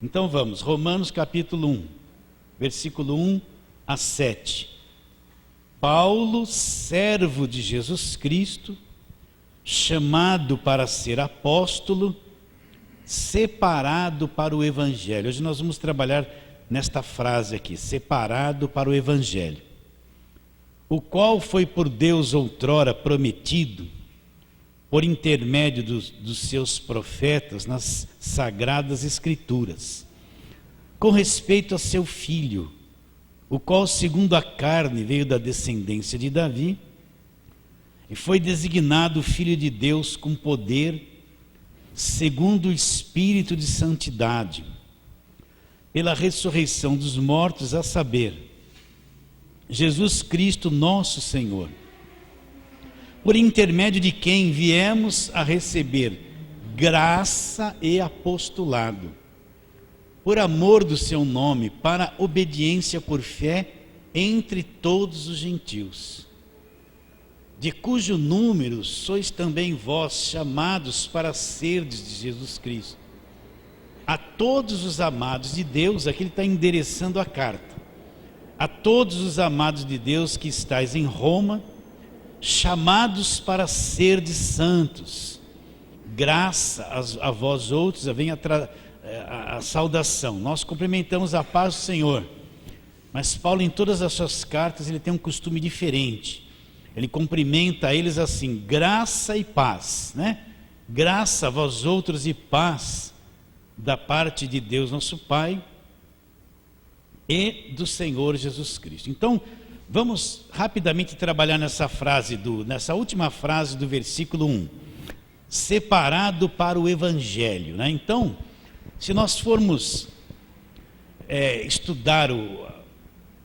Então vamos, Romanos capítulo 1, versículo 1 a 7. Paulo, servo de Jesus Cristo, chamado para ser apóstolo, separado para o Evangelho. Hoje nós vamos trabalhar nesta frase aqui, separado para o Evangelho, o qual foi por Deus outrora prometido, por intermédio dos seus profetas nas sagradas escrituras, com respeito a seu filho, o qual segundo a carne veio da descendência de Davi, e foi designado Filho de Deus com poder, segundo o Espírito de santidade, pela ressurreição dos mortos, a saber, Jesus Cristo nosso Senhor, por intermédio de quem viemos a receber graça e apostolado, por amor do seu nome, para obediência por fé entre todos os gentios, de cujo número sois também vós chamados para serdes de Jesus Cristo. A todos os amados de Deus, aqui ele está endereçando a carta, a todos os amados de Deus que estáis em Roma, chamados para serdes santos, graça a vós outros, vem a saudação. Nós cumprimentamos a paz do Senhor, mas Paulo em todas as suas cartas ele tem um costume diferente. Ele cumprimenta eles assim, graça e paz, né? Graça a vós outros e paz da parte de Deus nosso Pai e do Senhor Jesus Cristo. Então, vamos rapidamente trabalhar nessa última frase do versículo 1. Separado para o Evangelho, né? Então, se nós formos estudar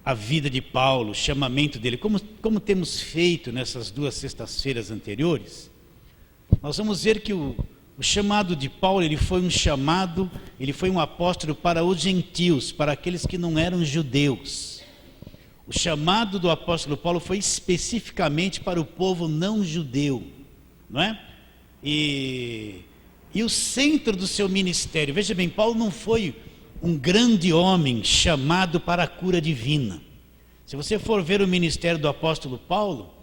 a vida de Paulo, o chamamento dele, como temos feito nessas 2 sextas-feiras anteriores, nós vamos ver que o chamado de Paulo, ele foi um apóstolo para os gentios, para aqueles que não eram judeus. O chamado do apóstolo Paulo foi especificamente para o povo não judeu, não é? E o centro do seu ministério, veja bem, Paulo não foi um grande homem chamado para a cura divina. Se você for ver o ministério do apóstolo Paulo,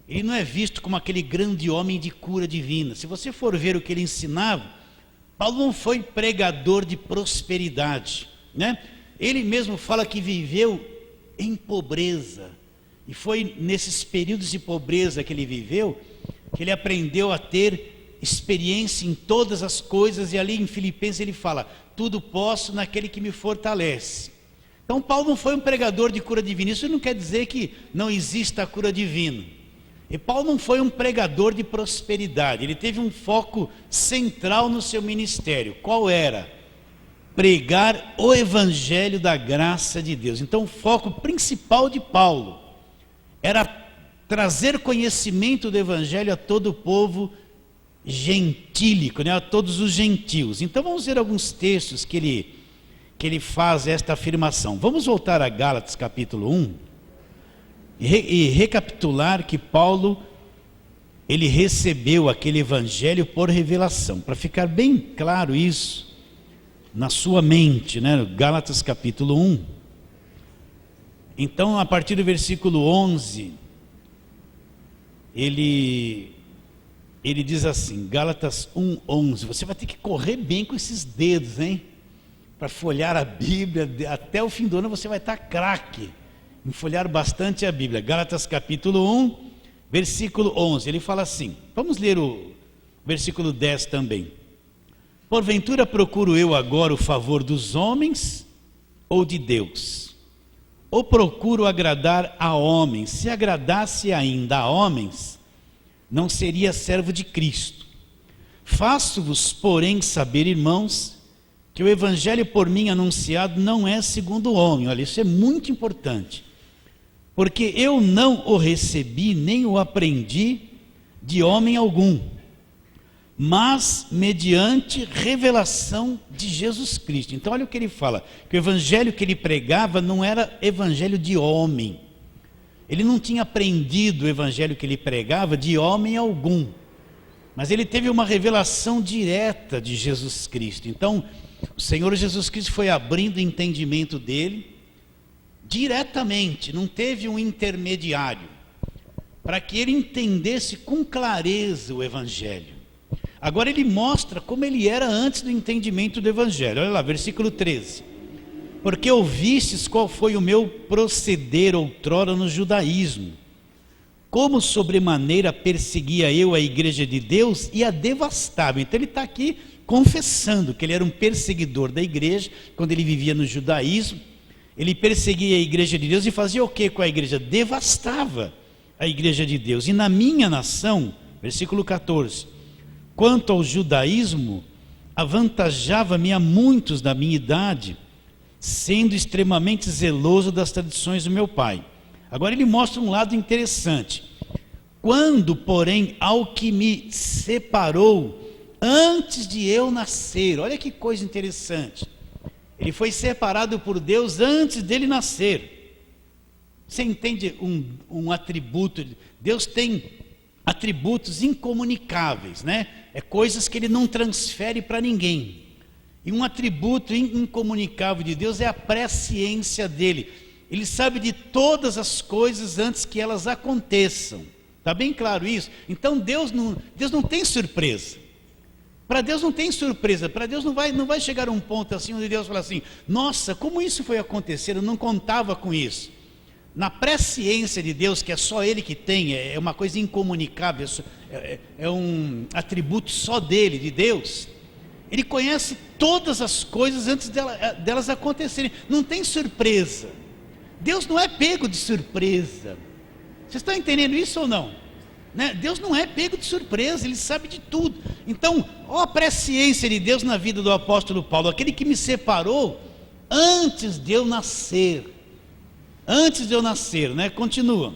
ele não é visto como aquele grande homem de cura divina. Se você for ver o que ele ensinava, Paulo não foi pregador de prosperidade, né? Ele mesmo fala que viveu em pobreza, e foi nesses períodos de pobreza que ele viveu, que ele aprendeu a ter experiência em todas as coisas, e ali em Filipenses ele fala, tudo posso naquele que me fortalece. Então Paulo não foi um pregador de cura divina. Isso não quer dizer que não exista a cura divina, e Paulo não foi um pregador de prosperidade. Ele teve um foco central no seu ministério. Qual era? Pregar o Evangelho da graça de Deus. Então o foco principal de Paulo era trazer conhecimento do Evangelho a todo o povo gentílico, né? A todos os gentios. Então vamos ver alguns textos que ele faz esta afirmação. Vamos voltar a Gálatas capítulo 1 e recapitular que Paulo ele recebeu aquele Evangelho por revelação, para ficar bem claro isso na sua mente, né? Gálatas capítulo 1. Então, a partir do versículo 11, ele diz assim, Gálatas 1:11. Você vai ter que correr bem com esses dedos, hein? Para folhear a Bíblia, até o fim do ano você vai estar craque em folhear bastante a Bíblia. Gálatas capítulo 1, versículo 11, ele fala assim, vamos ler o versículo 10 também. Porventura procuro eu agora o favor dos homens ou de Deus? Ou procuro agradar a homens? Se agradasse ainda a homens, não seria servo de Cristo. Faço-vos, porém, saber, irmãos, que o Evangelho por mim anunciado não é segundo o homem. Olha, isso é muito importante. Porque eu não o recebi, nem o aprendi de homem algum, mas mediante revelação de Jesus Cristo. Então olha o que ele fala, que o evangelho que ele pregava não era evangelho de homem. Ele não tinha aprendido o evangelho que ele pregava de homem algum, mas ele teve uma revelação direta de Jesus Cristo. Então O Senhor Jesus Cristo foi abrindo o entendimento dele diretamente, não teve um intermediário, para que ele entendesse com clareza o Evangelho. Agora ele mostra como ele era antes do entendimento do Evangelho. Olha lá, versículo 13. Porque ouvistes qual foi o meu proceder outrora no judaísmo, como sobremaneira perseguia eu a igreja de Deus e a devastava. Então ele está aqui confessando que ele era um perseguidor da igreja, quando ele vivia no judaísmo. Ele perseguia a igreja de Deus e fazia o que com a igreja? Devastava a igreja de Deus. E na minha nação, versículo 14, quanto ao judaísmo, avantajava-me a muitos da minha idade, sendo extremamente zeloso das tradições do meu pai. Agora ele mostra um lado interessante. Quando, porém, ao que me separou antes de eu nascer, olha que coisa interessante. Ele foi separado por Deus antes dele nascer. Você entende um atributo? Deus tem atributos incomunicáveis, né? É coisas que ele não transfere para ninguém. E um atributo incomunicável de Deus é a presciência dele. Ele sabe de todas as coisas antes que elas aconteçam. Está bem claro isso? Então Deus não tem surpresa. Para Deus não tem surpresa. Para Deus não vai chegar a um ponto assim onde Deus fala assim: nossa, como isso foi acontecer? Eu não contava com isso. Na presciência de Deus, que é só Ele que tem, é uma coisa incomunicável, é um atributo só dele, de Deus. Ele conhece todas as coisas antes delas acontecerem. Não tem surpresa. Deus não é pego de surpresa. Vocês estão entendendo isso ou não? Né? Deus não é pego de surpresa, Ele sabe de tudo. Então, olha a presciência de Deus na vida do apóstolo Paulo. Aquele que me separou antes de eu nascer. Antes de eu nascer, né? Continua.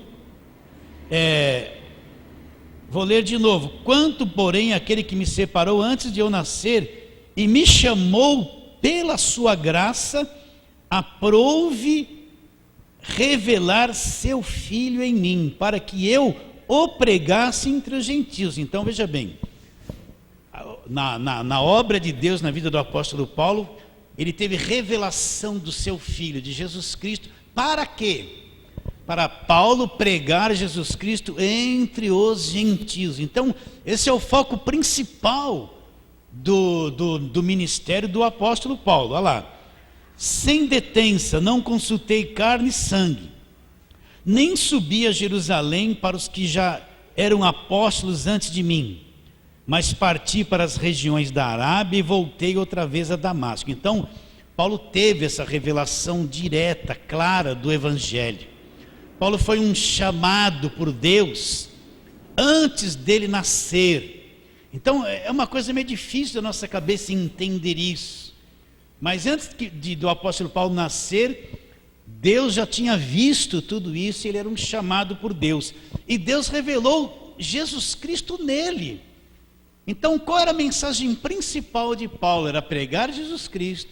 Vou ler de novo. Quanto, porém, aquele que me separou antes de eu nascer e me chamou pela sua graça, aprouve revelar seu Filho em mim, para que eu o pregasse entre os gentios. Então veja bem, na obra de Deus, na vida do apóstolo Paulo, ele teve revelação do seu Filho, de Jesus Cristo. Para quê? Para Paulo pregar Jesus Cristo entre os gentios. Então esse é o foco principal do ministério do apóstolo Paulo. Olha lá. Sem detença, não consultei carne e sangue, nem subi a Jerusalém para os que já eram apóstolos antes de mim, mas parti para as regiões da Arábia e voltei outra vez a Damasco. Então, Paulo teve essa revelação direta, clara do Evangelho. Paulo foi um chamado por Deus antes dele nascer. Então, é uma coisa meio difícil da nossa cabeça entender isso. Mas antes do apóstolo Paulo nascer, Deus já tinha visto tudo isso e ele era um chamado por Deus. E Deus revelou Jesus Cristo nele. Então qual era a mensagem principal de Paulo? Era pregar Jesus Cristo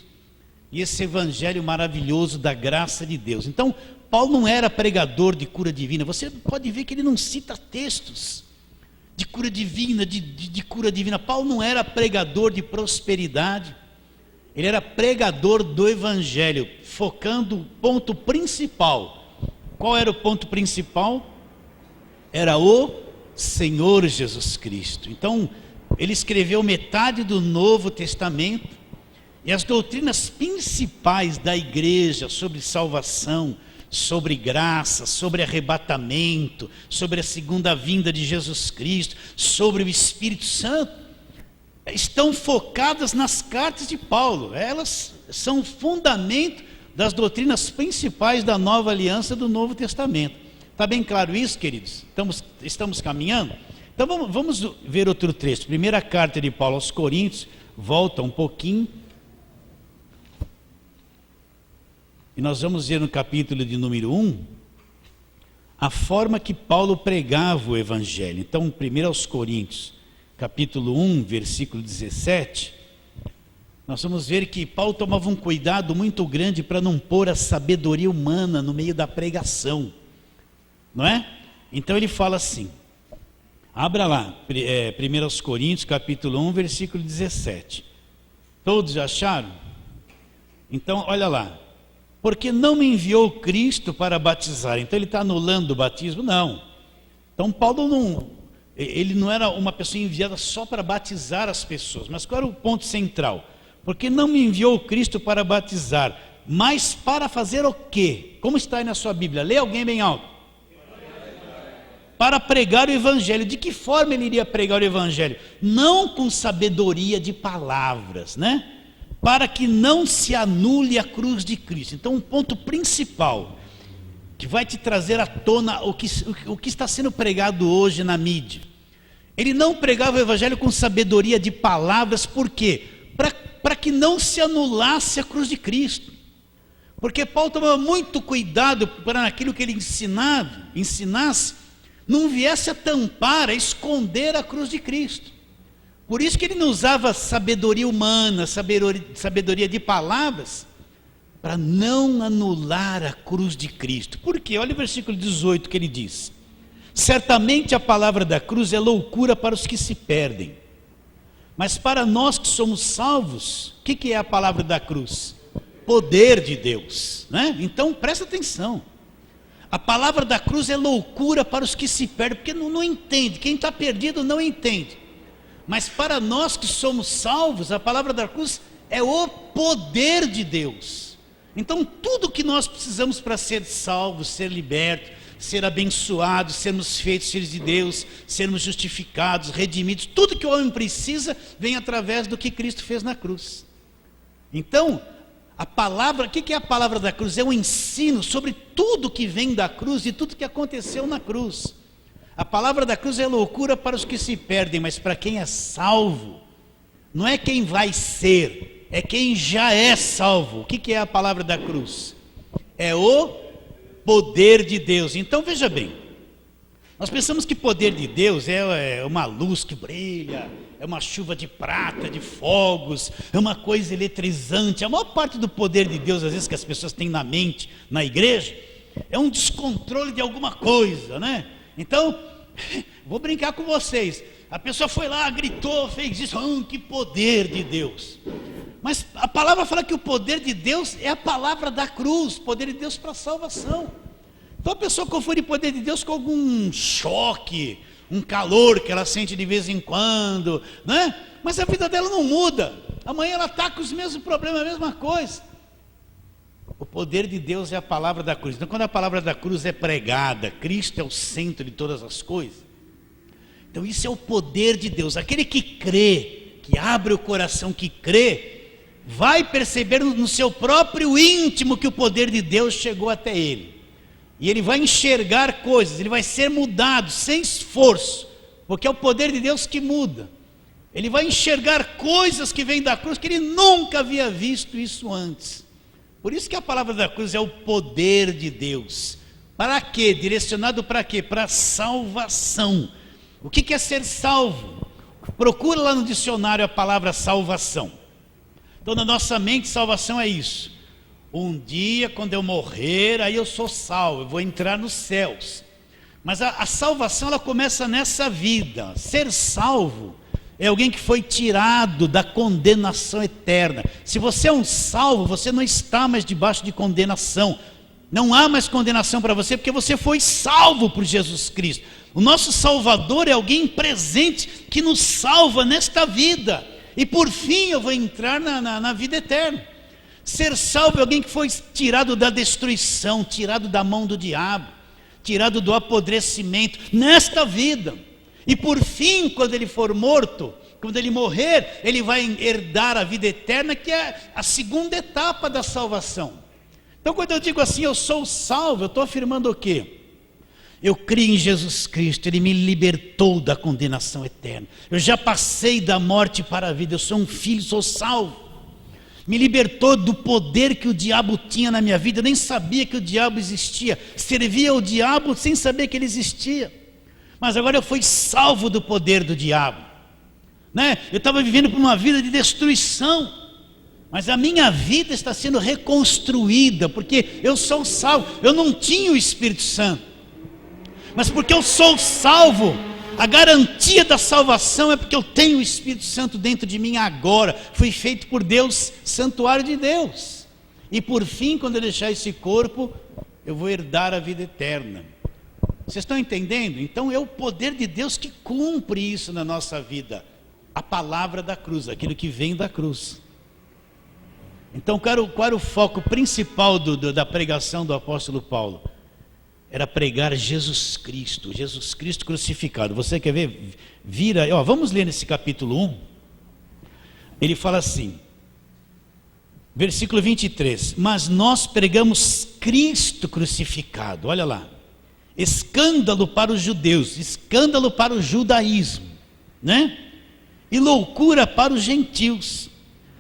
e esse evangelho maravilhoso da graça de Deus. Então Paulo não era pregador de cura divina. Você pode ver que ele não cita textos de cura divina, de cura divina. Paulo não era pregador de prosperidade. Ele era pregador do Evangelho, focando o ponto principal. Qual era o ponto principal? Era o Senhor Jesus Cristo. Então, ele escreveu metade do Novo Testamento, e as doutrinas principais da igreja sobre salvação, sobre graça, sobre arrebatamento, sobre a segunda vinda de Jesus Cristo, sobre o Espírito Santo, estão focadas nas cartas de Paulo. Elas são o fundamento das doutrinas principais da nova aliança do Novo Testamento. Está bem claro isso, queridos? Estamos caminhando? Então vamos ver outro trecho. Primeira carta de Paulo aos Coríntios, volta um pouquinho. E nós vamos ver no capítulo de número 1, a forma que Paulo pregava o Evangelho. Então, primeiro aos Coríntios, capítulo 1, versículo 17, nós vamos ver que Paulo tomava um cuidado muito grande para não pôr a sabedoria humana no meio da pregação, não é? Então ele fala assim, abra lá, 1 Coríntios, capítulo 1, versículo 17. Todos já acharam? Então, olha lá. Porque não me enviou Cristo para batizar. Então ele está anulando o batismo? Não. Então Paulo ele não era uma pessoa enviada só para batizar as pessoas. Mas qual era o ponto central? Porque não me enviou Cristo para batizar, mas para fazer o quê? Como está aí na sua Bíblia? Lê alguém bem alto. Para pregar o Evangelho. De que forma ele iria pregar o Evangelho? Não com sabedoria de palavras, né? Para que não se anule a cruz de Cristo. Então, um ponto principal que vai te trazer à tona o que está sendo pregado hoje na mídia. Ele não pregava o Evangelho com sabedoria de palavras, por quê? Para que não se anulasse a cruz de Cristo. Porque Paulo tomava muito cuidado para aquilo que ele ensinasse, não viesse a tampar, a esconder a cruz de Cristo. Por isso que ele não usava sabedoria humana, sabedoria de palavras, para não anular a cruz de Cristo. Por quê? Olha o versículo 18 que ele diz: certamente a palavra da cruz é loucura para os que se perdem, mas para nós que somos salvos, o que é a palavra da cruz? Poder de Deus, né? Então presta atenção. A palavra da cruz é loucura para os que se perdem, porque não entende. Quem está perdido não entende. Mas para nós que somos salvos, a palavra da cruz é o poder de Deus. Então tudo que nós precisamos para ser salvos, ser libertos, ser abençoados, sermos feitos filhos de Deus, sermos justificados, redimidos, tudo que o homem precisa vem através do que Cristo fez na cruz. Então, a palavra, o que é a palavra da cruz? É um ensino sobre tudo que vem da cruz e tudo que aconteceu na cruz. A palavra da cruz é loucura para os que se perdem, mas para quem é salvo, não é quem vai ser, é quem já é salvo. O que é a palavra da cruz? É o poder de Deus. Então veja bem, nós pensamos que poder de Deus é uma luz que brilha, é uma chuva de prata, de fogos, é uma coisa eletrizante. A maior parte do poder de Deus, às vezes, que as pessoas têm na mente, na igreja, é um descontrole de alguma coisa, né? Então, vou brincar com vocês. A pessoa foi lá, gritou, fez isso, que poder de Deus. Mas a palavra fala que o poder de Deus é a palavra da cruz, poder de Deus para a salvação. Então a pessoa confunde o poder de Deus com algum choque, um calor que ela sente de vez em quando, né? Mas a vida dela não muda. Amanhã ela está com os mesmos problemas, a mesma coisa. O poder de Deus é a palavra da cruz. Então quando a palavra da cruz é pregada, Cristo é o centro de todas as coisas. Então isso é o poder de Deus. Aquele que crê, que abre o coração, que crê, vai perceber no seu próprio íntimo que o poder de Deus chegou até ele. E ele vai enxergar coisas, ele vai ser mudado sem esforço, porque é o poder de Deus que muda. Ele vai enxergar coisas que vêm da cruz que ele nunca havia visto isso antes. Por isso que a palavra da cruz é o poder de Deus. Para quê? Direcionado para quê? Para salvação. O que é ser salvo? Procura lá no dicionário a palavra salvação. Então na nossa mente salvação é isso. Um dia quando eu morrer, aí eu sou salvo, eu vou entrar nos céus. Mas a salvação ela começa nessa vida. Ser salvo é alguém que foi tirado da condenação eterna. Se você é um salvo, você não está mais debaixo de condenação. Não há mais condenação para você, porque você foi salvo por Jesus Cristo. O nosso Salvador é alguém presente que nos salva nesta vida. E por fim eu vou entrar na vida eterna. Ser salvo é alguém que foi tirado da destruição, tirado da mão do diabo, tirado do apodrecimento nesta vida. E por fim, quando ele for morto, quando ele morrer, ele vai herdar a vida eterna, que é a segunda etapa da salvação. Então quando eu digo assim, eu sou salvo, eu estou afirmando o quê? Eu creio em Jesus Cristo, Ele me libertou da condenação eterna. Eu já passei da morte para a vida, eu sou um filho, sou salvo. Me libertou do poder que o diabo tinha na minha vida. Eu nem sabia que o diabo existia. Servia ao diabo sem saber que ele existia. Mas agora eu fui salvo do poder do diabo, né? Eu estava vivendo por uma vida de destruição, mas a minha vida está sendo reconstruída, porque eu sou salvo. Eu não tinha o Espírito Santo, mas porque eu sou salvo, a garantia da salvação é porque eu tenho o Espírito Santo dentro de mim agora. Fui feito por Deus, santuário de Deus. E por fim, quando eu deixar esse corpo, eu vou herdar a vida eterna. Vocês estão entendendo? Então é o poder de Deus que cumpre isso na nossa vida. A palavra da cruz, aquilo que vem da cruz. Então qual era o foco principal da pregação do apóstolo Paulo? Era pregar Jesus Cristo crucificado. Você quer ver? Vamos ler nesse capítulo 1. Ele fala assim, versículo 23, mas nós pregamos Cristo crucificado, olha lá, escândalo para os judeus, escândalo para o judaísmo, né? E loucura para os gentios,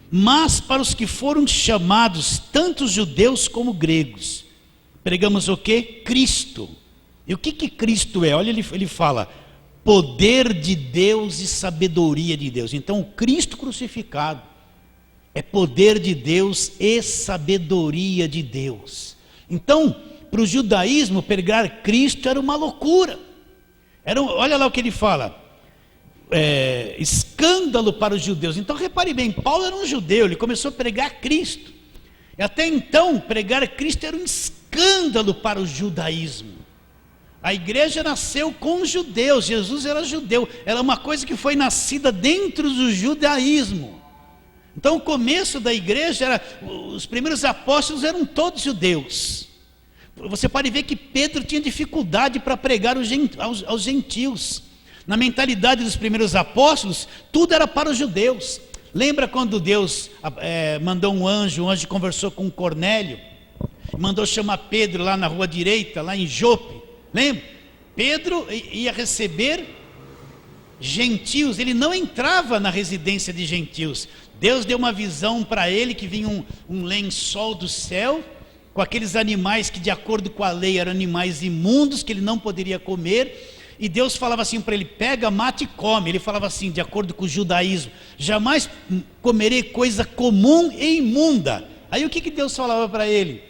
mas para os que foram chamados, tanto judeus como gregos, pregamos o quê? Cristo. E o que Cristo é? Olha, ele fala, poder de Deus e sabedoria de Deus. Então o Cristo crucificado é poder de Deus e sabedoria de Deus. Então, para o judaísmo, pregar Cristo era uma loucura. Olha lá o que ele fala, escândalo para os judeus. Então repare bem, Paulo era um judeu, ele começou a pregar Cristo. E até então, pregar Cristo era um escândalo para o judaísmo. A igreja nasceu com os judeus, Jesus era judeu, era uma coisa que foi nascida dentro do judaísmo. Então o começo da igreja, os primeiros apóstolos eram todos judeus. Você pode ver que Pedro tinha dificuldade para pregar aos gentios. Na mentalidade dos primeiros apóstolos, tudo era para os judeus. Lembra quando Deus mandou um anjo conversou com Cornélio, mandou chamar Pedro lá na rua direita, lá em Jope, lembra? Pedro ia receber gentios, ele não entrava na residência de gentios. Deus deu uma visão para ele, que vinha um lençol do céu, com aqueles animais que de acordo com a lei eram animais imundos, que ele não poderia comer, e Deus falava assim para ele, pega, mata e come. Ele falava assim, de acordo com o judaísmo, jamais comerei coisa comum e imunda. Aí o que Deus falava para ele?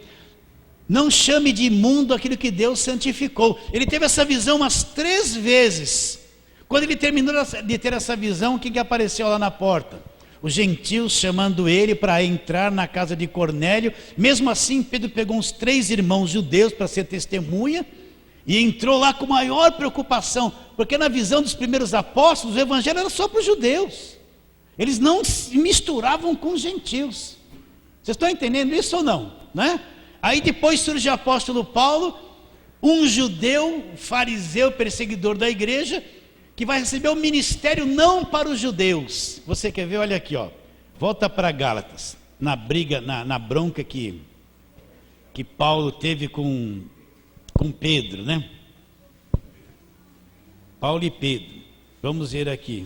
Não chame de imundo aquilo que Deus santificou. Ele teve essa visão umas 3 vezes. Quando ele terminou de ter essa visão, o que apareceu lá na porta? Os gentios chamando ele para entrar na casa de Cornélio. Mesmo assim, Pedro pegou uns 3 irmãos judeus para ser testemunha e entrou lá com maior preocupação, porque na visão dos primeiros apóstolos, o evangelho era só para os judeus. Eles não se misturavam com os gentios. Vocês estão entendendo isso ou não? Né? Aí depois surge o apóstolo Paulo, um judeu, fariseu, perseguidor da igreja, que vai receber o ministério não para os judeus. Você quer ver? Olha aqui, ó. Volta para Gálatas, na briga, na bronca que Paulo teve com Pedro, né? Paulo e Pedro. Vamos ver aqui.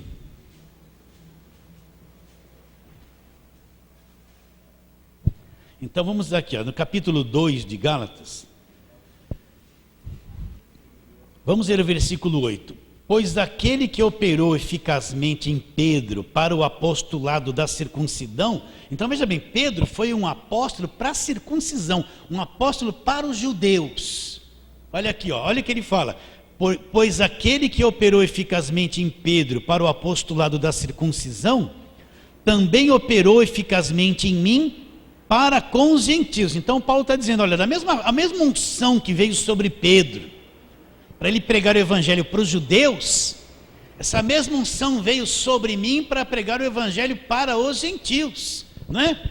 Então vamos aqui, ó, no capítulo 2 de Gálatas. Vamos ver o versículo 8. Pois aquele que operou eficazmente em Pedro para o apostolado da circuncisão. Então veja bem, Pedro foi um apóstolo para a circuncisão, um apóstolo para os judeus. Olha aqui, ó, olha o que ele fala. Pois aquele que operou eficazmente em Pedro para o apostolado da circuncisão, também operou eficazmente em mim para com os gentios. Então Paulo está dizendo, olha, a mesma unção que veio sobre Pedro, para ele pregar o evangelho para os judeus, essa mesma unção veio sobre mim para pregar o evangelho para os gentios, não é?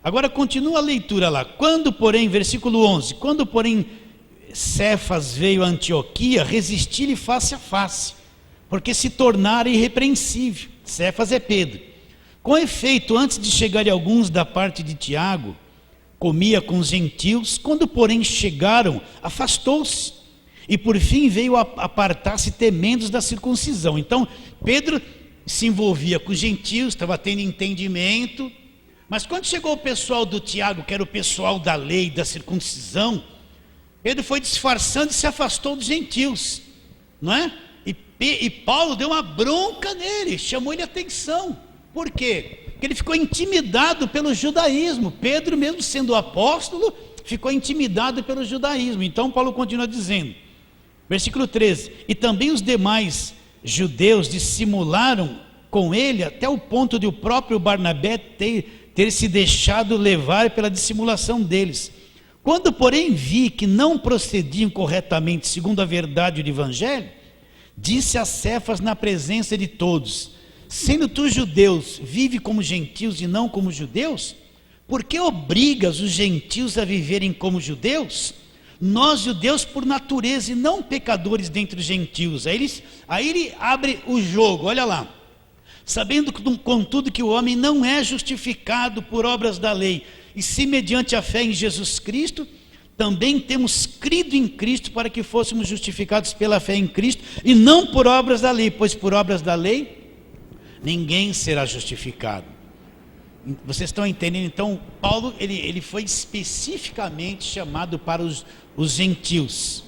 Agora continua a leitura lá. Quando porém, versículo 11, quando porém Cefas veio a Antioquia, resisti-lhe face a face, porque se tornara irrepreensível. Cefas é Pedro. Com efeito, antes de chegarem alguns da parte de Tiago, comia com os gentios, quando porém chegaram, afastou-se, e por fim veio a apartar-se temendo da circuncisão. Então Pedro se envolvia com os gentios, estava tendo entendimento, mas quando chegou o pessoal do Tiago, que era o pessoal da lei, da circuncisão, Pedro foi disfarçando e se afastou dos gentios, não é? E Paulo deu uma bronca nele, chamou ele a atenção. Por quê? Porque ele ficou intimidado pelo judaísmo. Pedro, mesmo sendo apóstolo, ficou intimidado pelo judaísmo. Então Paulo continua dizendo, versículo 13, e também os demais judeus dissimularam com ele, até o ponto de o próprio Barnabé ter ter se deixado levar pela dissimulação deles. Quando, porém, vi que não procediam corretamente segundo a verdade do Evangelho, disse a Cefas na presença de todos: sendo tu judeus, vive como gentios e não como judeus? Por que obrigas os gentios a viverem como judeus? Nós, judeus, por natureza, e não pecadores dentre os gentios. Aí ele abre o jogo, olha lá. Sabendo, contudo, que o homem não é justificado por obras da lei, e se mediante a fé em Jesus Cristo, também temos crido em Cristo para que fôssemos justificados pela fé em Cristo, e não por obras da lei, pois por obras da lei ninguém será justificado. Vocês estão entendendo? Então, Paulo, ele foi especificamente chamado para os gentios.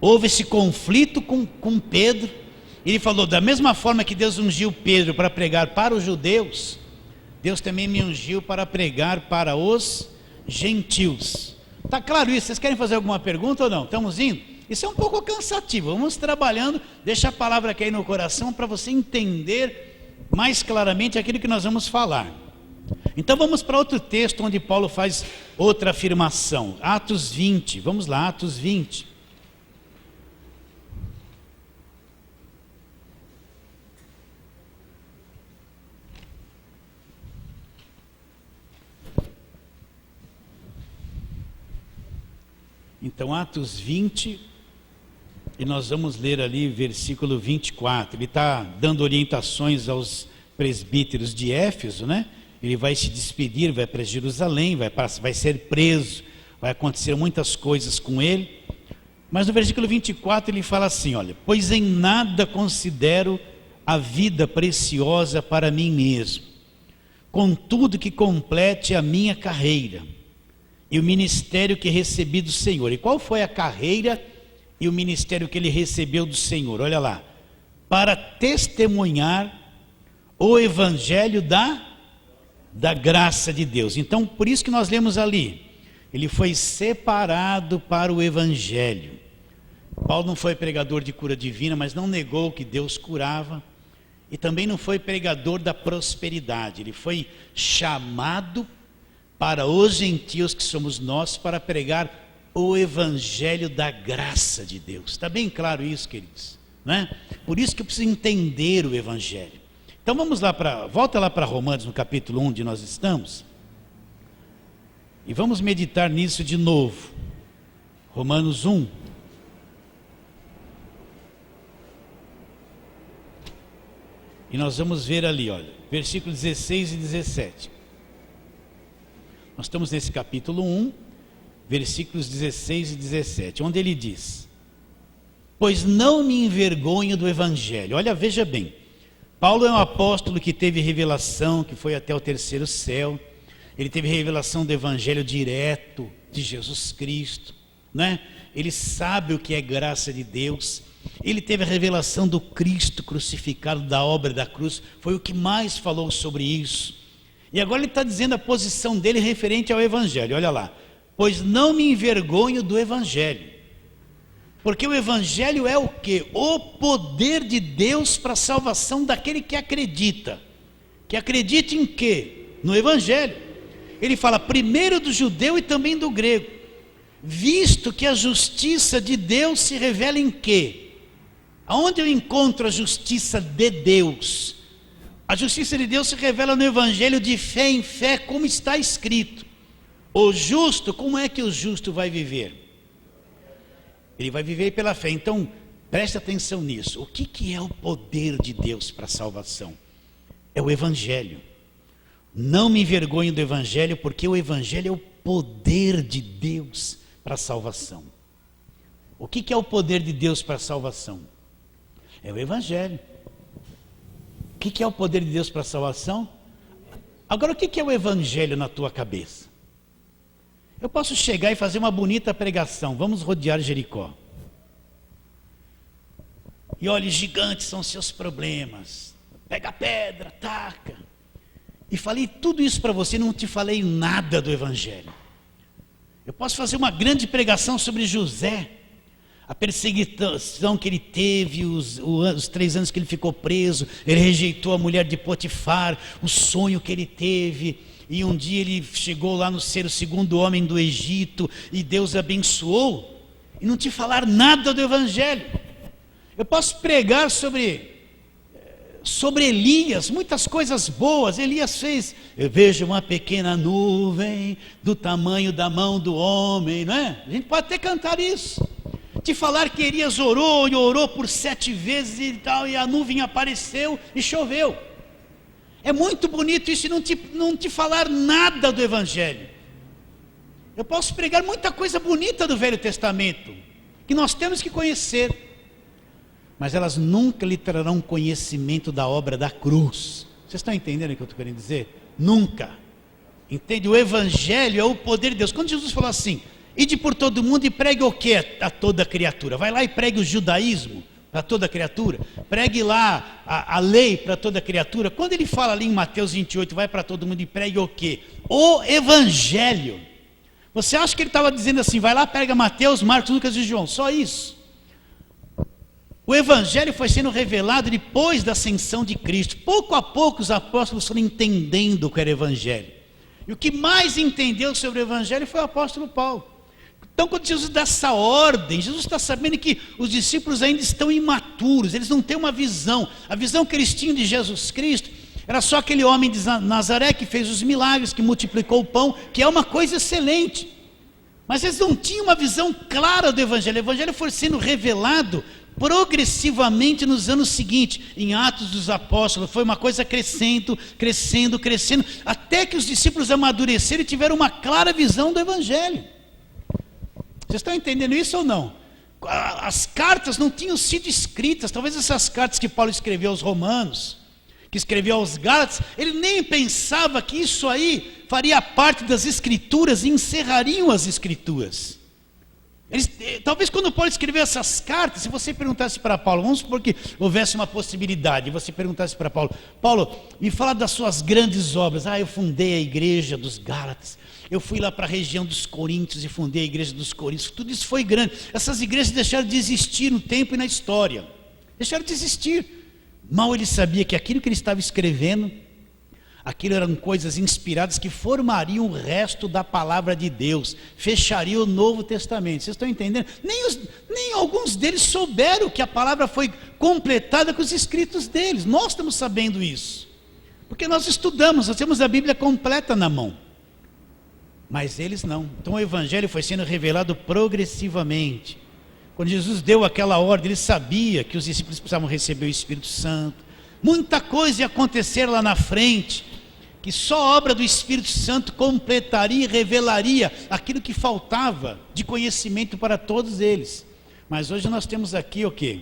Houve esse conflito com Pedro. Ele falou: da mesma forma que Deus ungiu Pedro para pregar para os judeus, Deus também me ungiu para pregar para os gentios. Está claro isso? Vocês querem fazer alguma pergunta ou não? Estamos indo? Isso é um pouco cansativo. Vamos trabalhando. Deixa a palavra cair no coração para você entender mais claramente aquilo que nós vamos falar. Então vamos para outro texto onde Paulo faz outra afirmação. Atos 20, vamos lá, Atos 20. Então Atos 20, e nós vamos ler ali versículo 24. Ele está dando orientações aos presbíteros de Éfeso, né? Ele vai se despedir, vai para Jerusalém, vai ser preso, vai acontecer muitas coisas com ele. Mas no versículo 24 ele fala assim, olha: pois em nada considero a vida preciosa para mim mesmo, contudo que complete a minha carreira e o ministério que recebi do Senhor. E qual foi a carreira e o ministério que ele recebeu do Senhor? Olha lá: para testemunhar o evangelho da graça de Deus. Então, por isso que nós lemos ali, ele foi separado para o evangelho. Paulo não foi pregador de cura divina, mas não negou que Deus curava, e também não foi pregador da prosperidade. Ele foi chamado para os gentios, que somos nós, para pregar o evangelho da graça de Deus. Está bem claro isso, queridos, não é? Por isso que eu preciso entender o evangelho. Então vamos lá volta lá para Romanos, no capítulo 1, onde nós estamos, e vamos meditar nisso de novo. Romanos 1. E nós vamos ver ali, olha, versículos 16 e 17. Nós estamos nesse capítulo 1, versículos 16 e 17, onde ele diz: pois não me envergonho do evangelho. Olha, veja bem, Paulo é um apóstolo que teve revelação, que foi até o terceiro céu. Ele teve revelação do evangelho direto de Jesus Cristo, né? Ele sabe o que é graça de Deus. Ele teve a revelação do Cristo crucificado, da obra da cruz. Foi o que mais falou sobre isso. E agora ele está dizendo a posição dele referente ao evangelho. Olha lá: pois não me envergonho do evangelho. Porque o evangelho é o quê? O poder de Deus para a salvação daquele que acredita. Que acredita em quê? No evangelho. Ele fala primeiro do judeu e também do grego. Visto que a justiça de Deus se revela em quê? Aonde eu encontro a justiça de Deus? A justiça de Deus se revela no evangelho de fé em fé, como está escrito. O justo, como é que o justo vai viver? Ele vai viver pela fé. Então, preste atenção nisso. O que é o poder de Deus para a salvação? É o evangelho. Não me envergonho do evangelho, porque o evangelho é o poder de Deus para a salvação. O que é o poder de Deus para a salvação? É o evangelho. O que é o poder de Deus para a salvação? Agora, o que é o evangelho na tua cabeça? Eu posso chegar e fazer uma bonita pregação: vamos rodear Jericó. E olha, gigantes são seus problemas. Pega a pedra, taca. E falei tudo isso para você, não te falei nada do evangelho. Eu posso fazer uma grande pregação sobre José, a perseguição que ele teve, os 3 anos que ele ficou preso, ele rejeitou a mulher de Potifar, o sonho que ele teve, e um dia ele chegou lá no ser o segundo homem do Egito, e Deus abençoou, e não te falar nada do Evangelho. Eu posso pregar sobre Elias, muitas coisas boas. Elias fez, eu vejo uma pequena nuvem do tamanho da mão do homem, não é? A gente pode até cantar isso. Te falar que Elias orou e orou por 7 vezes e tal, e a nuvem apareceu e choveu. É muito bonito isso, e não te falar nada do Evangelho. Eu posso pregar muita coisa bonita do Velho Testamento, que nós temos que conhecer, mas elas nunca lhe trarão conhecimento da obra da cruz. Vocês estão entendendo o que eu estou querendo dizer? Nunca. Entende? O Evangelho é o poder de Deus. Quando Jesus falou assim, ide por todo mundo e pregue o que a toda criatura? Vai lá e pregue o judaísmo para toda criatura. Pregue lá a lei para toda criatura. Quando ele fala ali em Mateus 28, vai para todo mundo e pregue o que? O Evangelho. Você acha que ele estava dizendo assim, vai lá, prega Mateus, Marcos, Lucas e João? Só isso. O Evangelho foi sendo revelado depois da ascensão de Cristo. Pouco a pouco os apóstolos foram entendendo o que era Evangelho. E o que mais entendeu sobre o Evangelho foi o apóstolo Paulo. Então, quando Jesus dá essa ordem, Jesus está sabendo que os discípulos ainda estão imaturos, eles não têm uma visão. A visão que eles tinham de Jesus Cristo era só aquele homem de Nazaré que fez os milagres, que multiplicou o pão, que é uma coisa excelente. Mas eles não tinham uma visão clara do Evangelho. O Evangelho foi sendo revelado progressivamente nos anos seguintes, em Atos dos Apóstolos, foi uma coisa crescendo, até que os discípulos amadureceram e tiveram uma clara visão do Evangelho. Vocês estão entendendo isso ou não? As cartas não tinham sido escritas, talvez essas cartas que Paulo escreveu aos Romanos, que escreveu aos Gálatas, ele nem pensava que isso aí faria parte das Escrituras e encerrariam as Escrituras. Talvez quando Paulo escreveu essas cartas, se você perguntasse para Paulo, vamos supor que houvesse uma possibilidade, você perguntasse para Paulo, Paulo, me fala das suas grandes obras. Eu fundei a igreja dos Gálatas, eu fui lá para a região dos Coríntios e fundei a igreja dos Coríntios, tudo isso foi grande. Essas igrejas deixaram de existir no tempo e na história, deixaram de existir. Mal ele sabia que aquilo que ele estava escrevendo, aquilo eram coisas inspiradas que formariam o resto da palavra de Deus, fecharia o Novo Testamento. Vocês estão entendendo? Nem alguns deles souberam que a palavra foi completada com os escritos deles. Nós estamos sabendo isso, porque nós estudamos, nós temos a Bíblia completa na mão, mas eles não. Então o Evangelho foi sendo revelado progressivamente. Quando Jesus deu aquela ordem, ele sabia que os discípulos precisavam receber o Espírito Santo. Muita coisa ia acontecer lá na frente, que só a obra do Espírito Santo completaria e revelaria aquilo que faltava de conhecimento para todos eles. Mas hoje nós temos aqui o quê?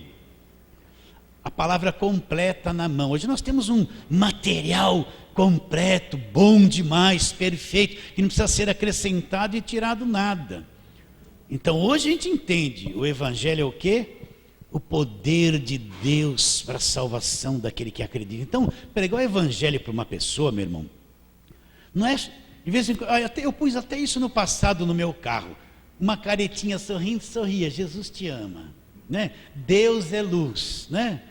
A palavra completa na mão. Hoje nós temos um material completo, bom demais, perfeito, que não precisa ser acrescentado e tirado nada. Então hoje a gente entende, o Evangelho é o quê? O poder de Deus para a salvação daquele que acredita. Então, pregar o Evangelho para uma pessoa, meu irmão, não é, de vez em quando, eu pus até isso no passado no meu carro, uma caretinha sorrindo, sorria, Jesus te ama, né? Deus é luz, né?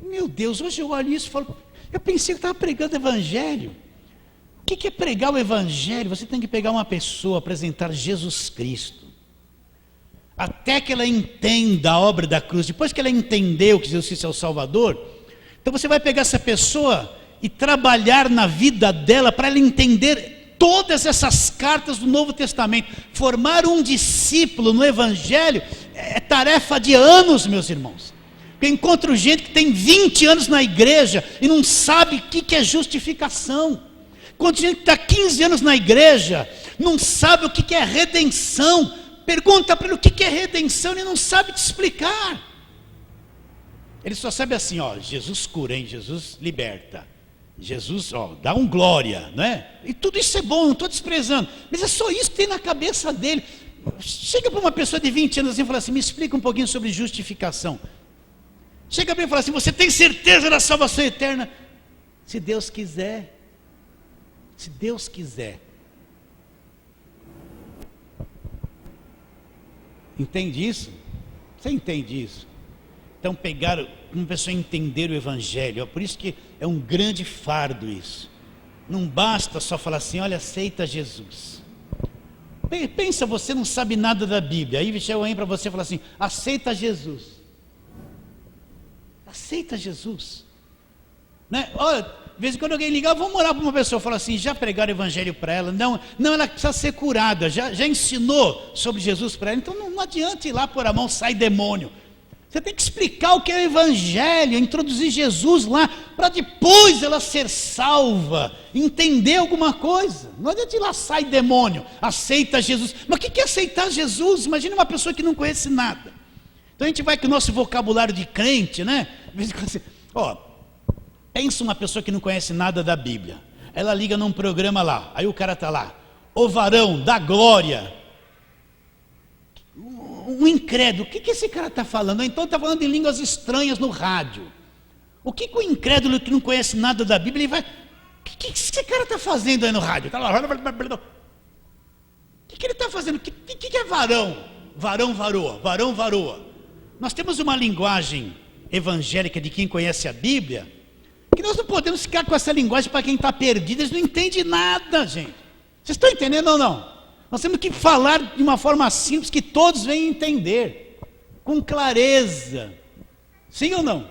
Meu Deus, hoje eu olho isso e falo, eu pensei que estava pregando o Evangelho. O que é pregar o Evangelho? Você tem que pegar uma pessoa, apresentar Jesus Cristo, até que ela entenda a obra da cruz. Depois que ela entendeu que Jesus Cristo é o Salvador, então você vai pegar essa pessoa e trabalhar na vida dela para ela entender todas essas cartas do Novo Testamento. Formar um discípulo no Evangelho é tarefa de anos, meus irmãos. Eu encontro gente que tem 20 anos na igreja e não sabe o que é justificação. Encontro gente que está 15 anos na igreja, não sabe o que é redenção. Pergunta para ele o que é redenção, ele não sabe te explicar. Ele só sabe assim, Jesus cura, hein? Jesus liberta, Jesus dá um glória, né? E tudo isso é bom, não estou desprezando, mas é só isso que tem na cabeça dele. Chega para uma pessoa de 20 anos e fala assim, me explica um pouquinho sobre justificação. Chega para ele e fala assim, você tem certeza da salvação eterna? Se Deus quiser, se Deus quiser. Entende isso? Você entende isso? Então pegar uma pessoa entender o Evangelho, por isso que é um grande fardo isso. Não basta só falar assim, olha, aceita Jesus. Pensa, você não sabe nada da Bíblia. Aí chega alguém para você e fala assim, aceita Jesus. Aceita Jesus. Né? Olha, de vez em quando alguém liga, vamos orar para uma pessoa, fala assim, já pregaram o evangelho para ela? Não, ela precisa ser curada, já ensinou sobre Jesus para ela, então não adianta ir lá pôr a mão, sai demônio. Você tem que explicar o que é o evangelho, introduzir Jesus lá, para depois ela ser salva, entender alguma coisa. Não adianta ir lá, sai demônio, aceita Jesus. Mas o que é aceitar Jesus? Imagina uma pessoa que não conhece nada. Então a gente vai com o nosso vocabulário de crente, né? Pensa uma pessoa que não conhece nada da Bíblia. Ela liga num programa lá, aí o cara está lá, o varão da glória. Um incrédulo, o que esse cara está falando? Então está falando em línguas estranhas no rádio. O que o incrédulo que não conhece nada da Bíblia, ele vai... O que esse cara está fazendo aí no rádio? Está lá... O que ele está fazendo? O que é varão? Varão, varoa, varão, varoa. Nós temos uma linguagem evangélica de quem conhece a Bíblia, que nós não podemos ficar com essa linguagem para quem está perdido, eles não entendem nada, gente. Vocês estão entendendo ou não? Nós temos que falar de uma forma simples que todos venham entender, com clareza. Sim ou não?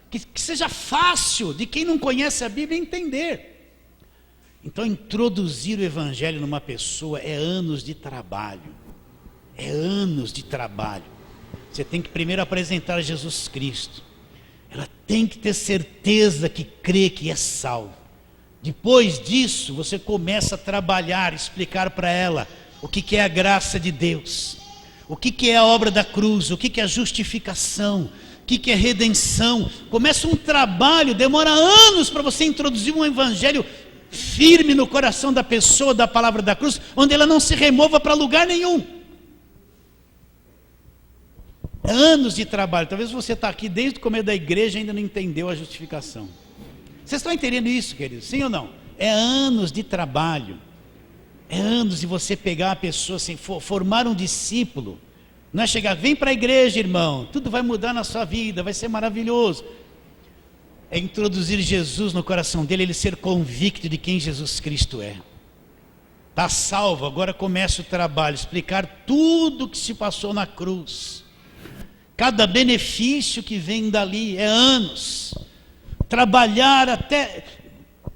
Que seja fácil de quem não conhece a Bíblia entender. Então, introduzir o evangelho numa pessoa é anos de trabalho. É anos de trabalho. Você tem que primeiro apresentar Jesus Cristo. Ela tem que ter certeza que crê que é salvo. Depois disso, você começa a trabalhar, explicar para ela o que é a graça de Deus, o que é a obra da cruz, o que é a justificação, o que é redenção. Começa um trabalho, demora anos para você introduzir um evangelho firme no coração da pessoa, da palavra da cruz, onde ela não se remova para lugar nenhum. Anos de trabalho. Talvez você está aqui desde o começo da igreja e ainda não entendeu a justificação. Vocês estão entendendo isso, queridos? Sim ou não? É anos de trabalho. É anos de você pegar a pessoa, assim, formar um discípulo. Não é chegar, vem para a igreja, irmão, tudo vai mudar na sua vida, vai ser maravilhoso. É introduzir Jesus no coração dele, ele ser convicto de quem Jesus Cristo é. Está salvo, agora começa o trabalho, explicar tudo o que se passou na cruz. Cada benefício que vem dali, é anos. Trabalhar até...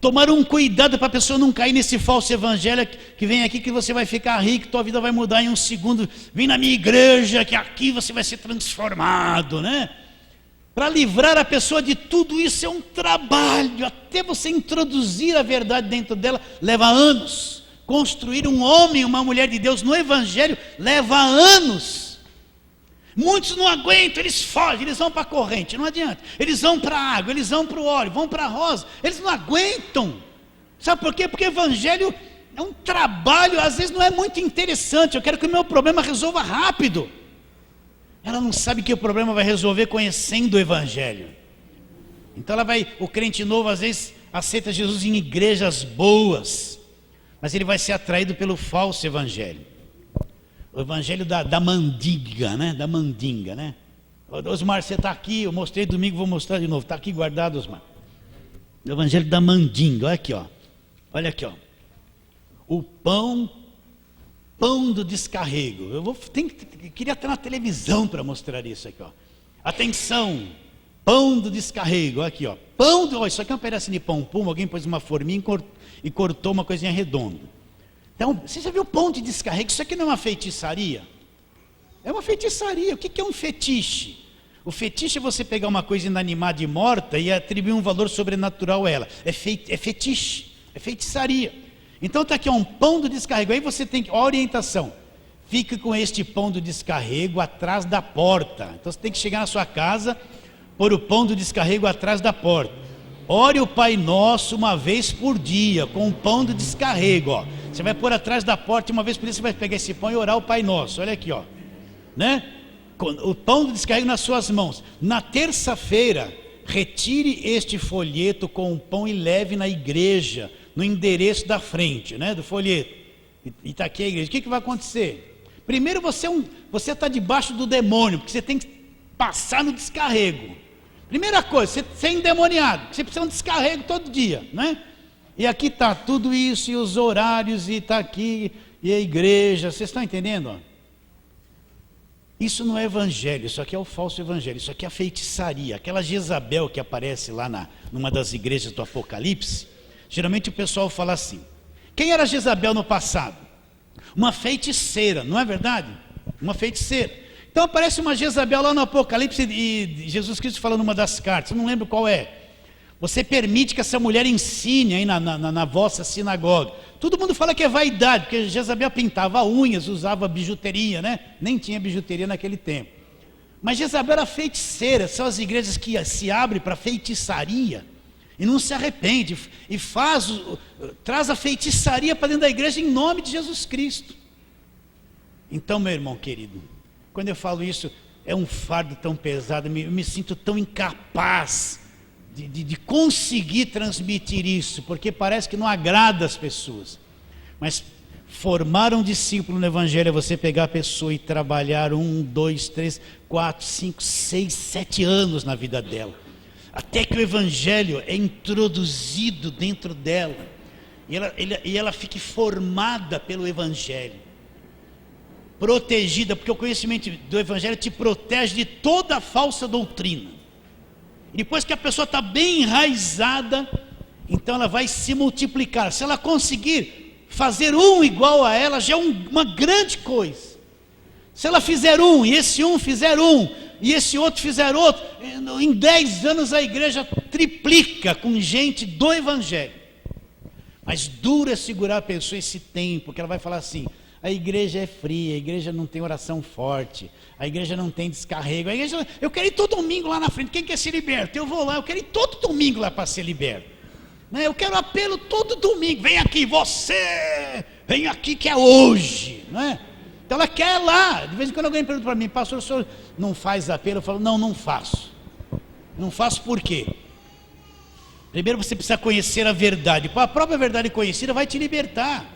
Tomar um cuidado para a pessoa não cair nesse falso evangelho que vem aqui, que você vai ficar rico, tua vida vai mudar em um segundo. Vem na minha igreja, que aqui você vai ser transformado, né? Para livrar a pessoa de tudo isso é um trabalho. Até você introduzir a verdade dentro dela, leva anos. Construir um homem, uma mulher de Deus no evangelho, leva anos. Muitos não aguentam, eles fogem, eles vão para a corrente, não adianta. Eles vão para a água, eles vão para o óleo, vão para a rosa. Eles não aguentam. Sabe por quê? Porque o evangelho é um trabalho, às vezes não é muito interessante. Eu quero que o meu problema resolva rápido. Ela não sabe que o problema vai resolver conhecendo o evangelho. Então o crente novo às vezes aceita Jesus em igrejas boas, mas ele vai ser atraído pelo falso evangelho. O evangelho da mandinga, né? Da mandinga, né? Osmar, você está aqui, eu mostrei domingo, vou mostrar de novo. Está aqui guardado, Osmar. O evangelho da mandinga, olha aqui, ó. Olha aqui, ó. O pão do descarrego. Queria estar na televisão para mostrar isso aqui, ó. Atenção, pão do descarrego, olha aqui, ó. Isso aqui é um pedacinho de pão, alguém pôs uma forminha e cortou uma coisinha redonda. Então, você já viu o pão de descarrego? Isso aqui não é uma feitiçaria? É uma feitiçaria. O que é um fetiche? O fetiche é você pegar uma coisa inanimada e morta e atribuir um valor sobrenatural a ela. É fetiche, é feitiçaria. Então está aqui um pão do descarrego. Aí você tem a orientação. Fique com este pão do descarrego atrás da porta. Então você tem que chegar na sua casa, pôr o pão do descarrego atrás da porta. Ore o Pai Nosso uma vez por dia, com o pão do descarrego, ó. Você vai pôr atrás da porta, uma vez por dia você vai pegar esse pão e orar o Pai Nosso. Olha aqui, ó. Né? O pão do descarrego nas suas mãos. Na terça-feira, retire este folheto com o pão e leve na igreja, no endereço da frente, né? Do folheto. E está aqui a igreja. O que vai acontecer? Primeiro você está debaixo do demônio, porque você tem que passar no descarrego. Primeira coisa, você é endemoniado, você precisa de um descarrego todo dia, né? E aqui está tudo isso, e os horários, e está aqui, e a igreja. Vocês estão entendendo? Ó? Isso não é evangelho, isso aqui é o falso evangelho, isso aqui é a feitiçaria. Aquela Jezabel que aparece lá numa das igrejas do Apocalipse, geralmente o pessoal fala assim: quem era Jezabel no passado? Uma feiticeira, não é verdade? Uma feiticeira. Então aparece uma Jezabel lá no Apocalipse e Jesus Cristo fala numa das cartas, eu não lembro qual é. Você permite que essa mulher ensine aí na vossa sinagoga. Todo mundo fala que é vaidade, porque Jezabel pintava unhas, usava bijuteria, né? Nem tinha bijuteria naquele tempo. Mas Jezabel era feiticeira, são as igrejas que se abrem para feitiçaria e não se arrepende e traz a feitiçaria para dentro da igreja em nome de Jesus Cristo. Então, meu irmão querido, quando eu falo isso, é um fardo tão pesado, eu me sinto tão incapaz de conseguir transmitir isso, porque parece que não agrada as pessoas. Mas formar um discípulo no evangelho é você pegar a pessoa e trabalhar 1, 2, 3, 4, 5, 6, 7 anos na vida dela, até que o evangelho é introduzido dentro dela e ela fique formada pelo evangelho, protegida, porque o conhecimento do evangelho te protege de toda a falsa doutrina. E depois que a pessoa está bem enraizada, então ela vai se multiplicar. Se ela conseguir fazer um igual a ela, já é uma grande coisa. Se ela fizer um, e esse um fizer um, e esse outro fizer outro, em 10 anos a igreja triplica com gente do evangelho. Mas duro é segurar a pessoa esse tempo, porque ela vai falar assim: a igreja é fria, a igreja não tem oração forte, a igreja não tem descarrego, a igreja, eu quero ir todo domingo lá na frente, quem quer ser liberto? Eu vou lá, eu quero ir todo domingo lá para ser liberto, né? Eu quero apelo todo domingo, vem aqui você, vem aqui que é hoje, não é? Então ela quer ir lá. De vez em quando alguém pergunta para mim: pastor, o senhor não faz apelo? Eu falo: não faço. Não faço por quê? Primeiro você precisa conhecer a verdade, a própria verdade conhecida vai te libertar.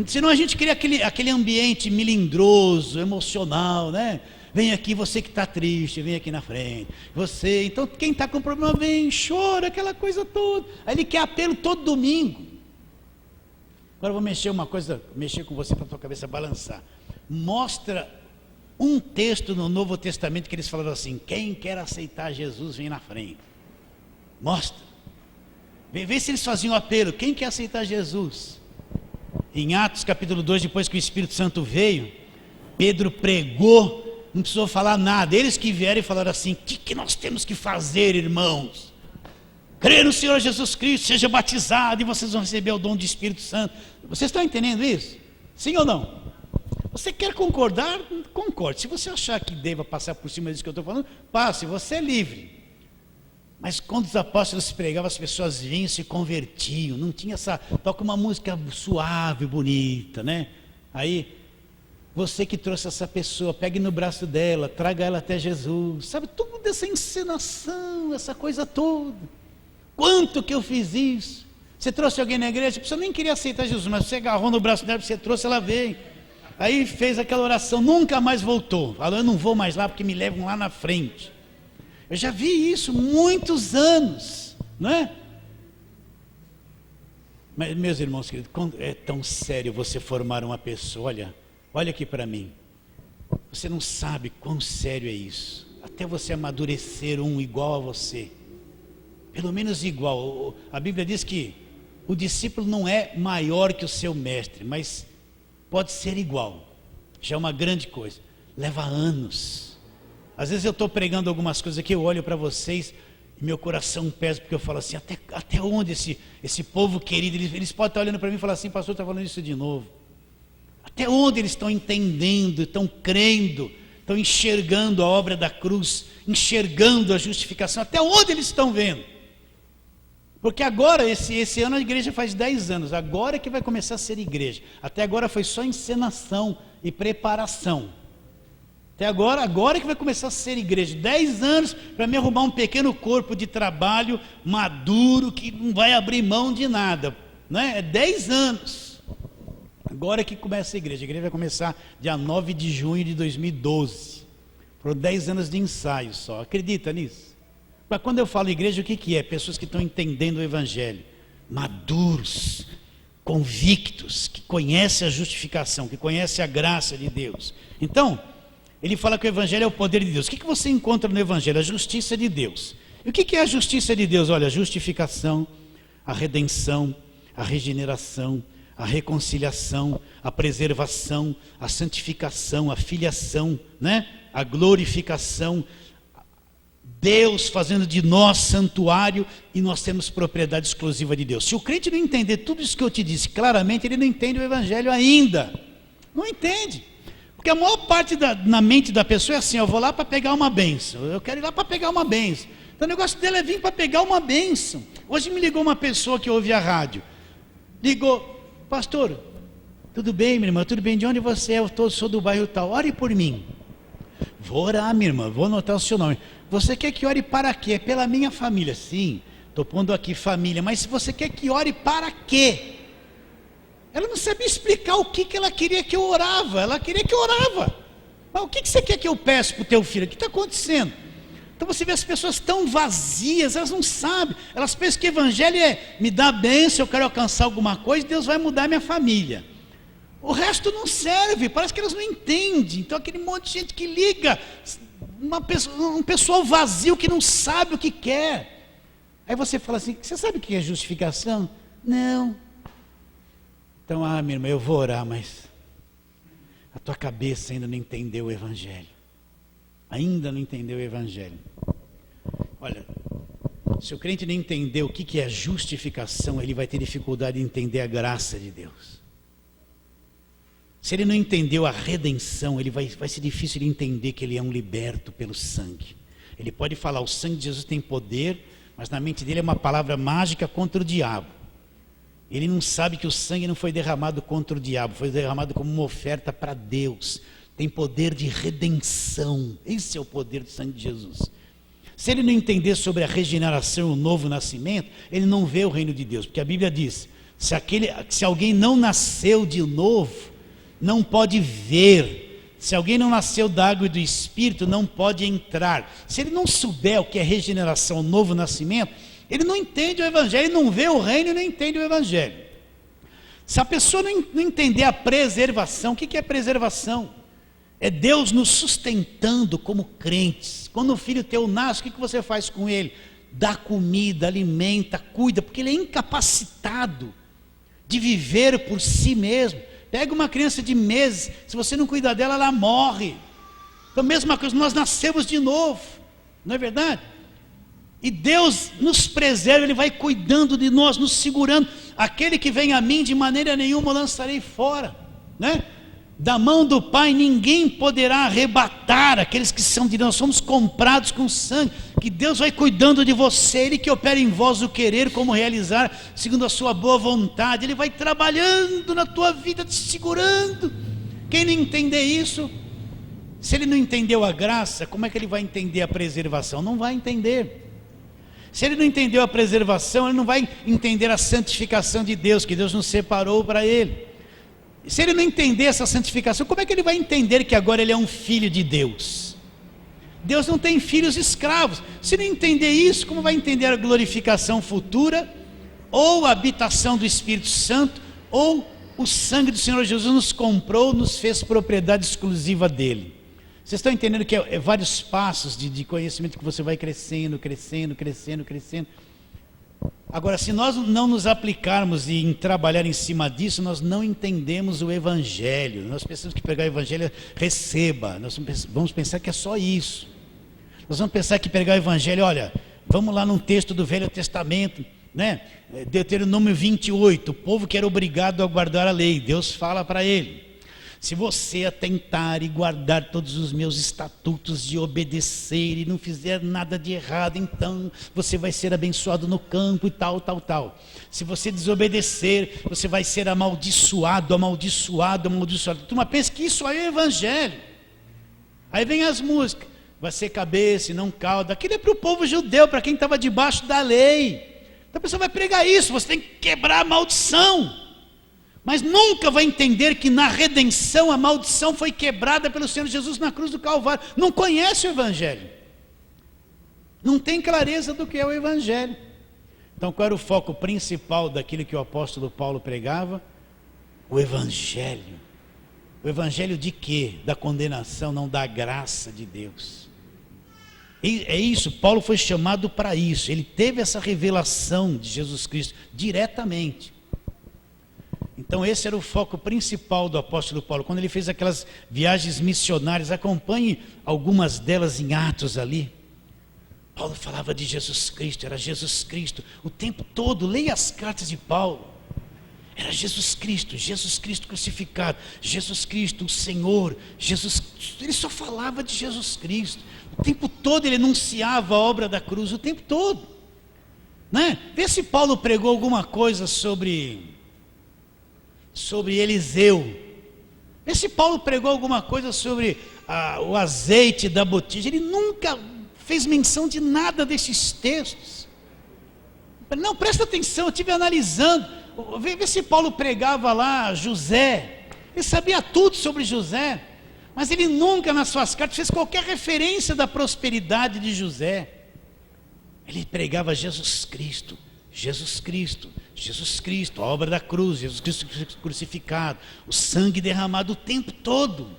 Senão a gente cria aquele ambiente melindroso, emocional, né? Vem aqui você que está triste, vem aqui na frente. Você, então quem está com problema vem, chora, aquela coisa toda. Aí ele quer apelo todo domingo. Agora eu vou mexer com você para a tua cabeça balançar. Mostra um texto no Novo Testamento que eles falaram assim: quem quer aceitar Jesus vem na frente. Mostra. Vê se eles faziam apelo: quem quer aceitar Jesus? Em Atos capítulo 2, depois que o Espírito Santo veio, Pedro pregou, não precisou falar nada. Eles que vieram e falaram assim: o que nós temos que fazer, irmãos? Crê no Senhor Jesus Cristo, seja batizado e vocês vão receber o dom do Espírito Santo. Vocês estão entendendo isso? Sim ou não? Você quer concordar? Concorde. Se você achar que deva passar por cima disso que eu estou falando, passe, você é livre. Mas quando os apóstolos pregavam, as pessoas vinham e se convertiam. Não tinha toca uma música suave, bonita, né? Aí, você que trouxe essa pessoa, pegue no braço dela, traga ela até Jesus. Sabe, toda essa encenação, essa coisa toda. Quanto que eu fiz isso? Você trouxe alguém na igreja, a pessoa nem queria aceitar Jesus, mas você agarrou no braço dela, você trouxe, ela veio. Aí fez aquela oração, nunca mais voltou. Falou: eu não vou mais lá porque me levam lá na frente. Eu já vi isso muitos anos, não é? Mas, meus irmãos queridos, é tão sério você formar uma pessoa. Olha aqui para mim. Você não sabe quão sério é isso. Até você amadurecer um igual a você. Pelo menos igual. A Bíblia diz que o discípulo não é maior que o seu mestre, mas pode ser igual. Já é uma grande coisa. Leva anos. Às vezes eu estou pregando algumas coisas aqui, eu olho para vocês e meu coração pesa, porque eu falo assim: até onde esse povo querido, eles podem estar olhando para mim e falar assim: pastor, está falando isso de novo. Até onde eles estão entendendo, estão crendo, estão enxergando a obra da cruz, enxergando a justificação, até onde eles estão vendo? Porque agora, esse ano a igreja faz 10 anos, agora é que vai começar a ser igreja. Até agora foi só encenação e preparação. Até agora que vai começar a ser igreja. 10 anos para me arrumar um pequeno corpo de trabalho maduro, que não vai abrir mão de nada, não é? 10 anos. Agora que começa a igreja vai começar dia 9 de junho de 2012. Foram 10 anos de ensaio só, acredita nisso? Mas quando eu falo igreja, o que é? Pessoas que estão entendendo o evangelho. maduros, convictos, que conhecem a justificação, que conhecem a graça de Deus. Então, ele fala que o Evangelho é o poder de Deus. O que você encontra no Evangelho? A justiça de Deus. E o que é a justiça de Deus? Olha, a justificação, a redenção, a regeneração, a reconciliação, a preservação, a santificação, a filiação, né? A glorificação, Deus fazendo de nós santuário e nós temos propriedade exclusiva de Deus. Se o crente não entender tudo isso que eu te disse claramente, ele não entende o Evangelho ainda. Não entende. Porque a maior parte na mente da pessoa é assim: eu vou lá para pegar uma bênção, eu quero ir lá para pegar uma bênção. Então o negócio dele é vir para pegar uma bênção. Hoje me ligou uma pessoa que ouve a rádio. Ligou: pastor, tudo bem, minha irmã? Tudo bem? De onde você é? Eu sou do bairro tal. Ore por mim. Vou orar, minha irmã, vou anotar o seu nome. Você quer que ore para quê? Pela minha família. Sim, estou pondo aqui família. Mas se você quer que ore para quê? Ela não sabia explicar o que ela queria que eu orava. Ela queria que eu orava. Mas o que você quer que eu peça para o teu filho? O que está acontecendo? Então você vê as pessoas tão vazias, elas não sabem. Elas pensam que evangelho é me dar bênção, eu quero alcançar alguma coisa, Deus vai mudar minha família. O resto não serve, parece que elas não entendem. Então aquele monte de gente que liga, um pessoal vazio que não sabe o que quer. Aí você fala assim: você sabe o que é justificação? Não. Então, minha irmã, eu vou orar, mas a tua cabeça ainda não entendeu o Evangelho. Ainda não entendeu o Evangelho. Olha, se o crente não entender o que é justificação, ele vai ter dificuldade em entender a graça de Deus. Se ele não entendeu a redenção, ele vai ser difícil de entender que ele é um liberto pelo sangue. Ele pode falar: o sangue de Jesus tem poder, mas na mente dele é uma palavra mágica contra o diabo. Ele não sabe que o sangue não foi derramado contra o diabo, foi derramado como uma oferta para Deus. Tem poder de redenção. Esse é o poder do sangue de Jesus. Se ele não entender sobre a regeneração, o novo nascimento, ele não vê o reino de Deus. Porque a Bíblia diz: se alguém não nasceu de novo, não pode ver. Se alguém não nasceu da água e do Espírito, não pode entrar. Se ele não souber o que é regeneração, o novo nascimento, ele não entende o Evangelho, ele não vê o reino e não entende o Evangelho. Se a pessoa não entender a preservação, o que é preservação? É Deus nos sustentando como crentes. Quando o filho teu nasce, o que você faz com ele? Dá comida, alimenta, cuida, porque ele é incapacitado de viver por si mesmo. Pega uma criança de meses, se você não cuidar dela, ela morre. Então, mesma coisa, nós nascemos de novo, não é verdade? E Deus nos preserva, Ele vai cuidando de nós, nos segurando. Aquele que vem a mim, de maneira nenhuma eu lançarei fora, né? Da mão do Pai ninguém poderá arrebatar aqueles que são de Deus. Nós somos comprados com sangue, que Deus vai cuidando de você. Ele que opera em vós o querer como realizar, segundo a sua boa vontade. Ele vai trabalhando na tua vida, te segurando. Quem não entender isso, se ele não entendeu a graça, como é que ele vai entender a preservação? Não vai entender. Se ele não entendeu a preservação, ele não vai entender a santificação de Deus, que Deus nos separou para Ele. Se ele não entender essa santificação, como é que ele vai entender que agora ele é um filho de Deus? Deus não tem filhos escravos. Se não entender isso, como vai entender a glorificação futura, ou a habitação do Espírito Santo, ou o sangue do Senhor Jesus nos comprou, nos fez propriedade exclusiva dele? Vocês estão entendendo que é vários passos de conhecimento que você vai crescendo. Agora, se nós não nos aplicarmos em trabalhar em cima disso, nós não entendemos o Evangelho. Nós pensamos que pregar o Evangelho receba. Nós vamos pensar que é só isso. Nós vamos pensar que pregar o Evangelho, olha, vamos lá num texto do Velho Testamento, né? Deuteronômio 28, o povo que era obrigado a guardar a lei, Deus fala para ele: se você atentar e guardar todos os meus estatutos e obedecer e não fizer nada de errado, então você vai ser abençoado no campo e tal. Se você desobedecer, você vai ser amaldiçoado. A turma pensa que isso aí é evangelho. Aí vem as músicas: vai ser cabeça e não cauda. Aquilo é para o povo judeu, para quem estava debaixo da lei. Então a pessoa vai pregar isso: você tem que quebrar a maldição. Mas nunca vai entender que na redenção a maldição foi quebrada pelo Senhor Jesus na cruz do Calvário. Não conhece o Evangelho. Não tem clareza do que é o Evangelho. Então, qual era o foco principal daquilo que o apóstolo Paulo pregava? O Evangelho. O Evangelho de quê? Da condenação, não da graça de Deus. E é isso, Paulo foi chamado para isso. Ele teve essa revelação de Jesus Cristo diretamente. Então esse era o foco principal do apóstolo Paulo. Quando ele fez aquelas viagens missionárias, acompanhe algumas delas em Atos ali. Paulo falava de Jesus Cristo, era Jesus Cristo o tempo todo. Leia as cartas de Paulo. Era Jesus Cristo crucificado, Jesus Cristo, o Senhor, Jesus. Ele só falava de Jesus Cristo. O tempo todo ele anunciava a obra da cruz, o tempo todo. Né? Vê se Paulo pregou alguma coisa sobre Eliseu. Vê se Paulo pregou alguma coisa sobre o azeite da botija. Ele nunca fez menção de nada desses textos. Não, presta atenção, eu estive analisando. Vê se Paulo pregava lá José. Ele sabia tudo sobre José, mas ele nunca nas suas cartas fez qualquer referência da prosperidade de José. Ele pregava Jesus Cristo, a obra da cruz, Jesus Cristo crucificado, o sangue derramado o tempo todo.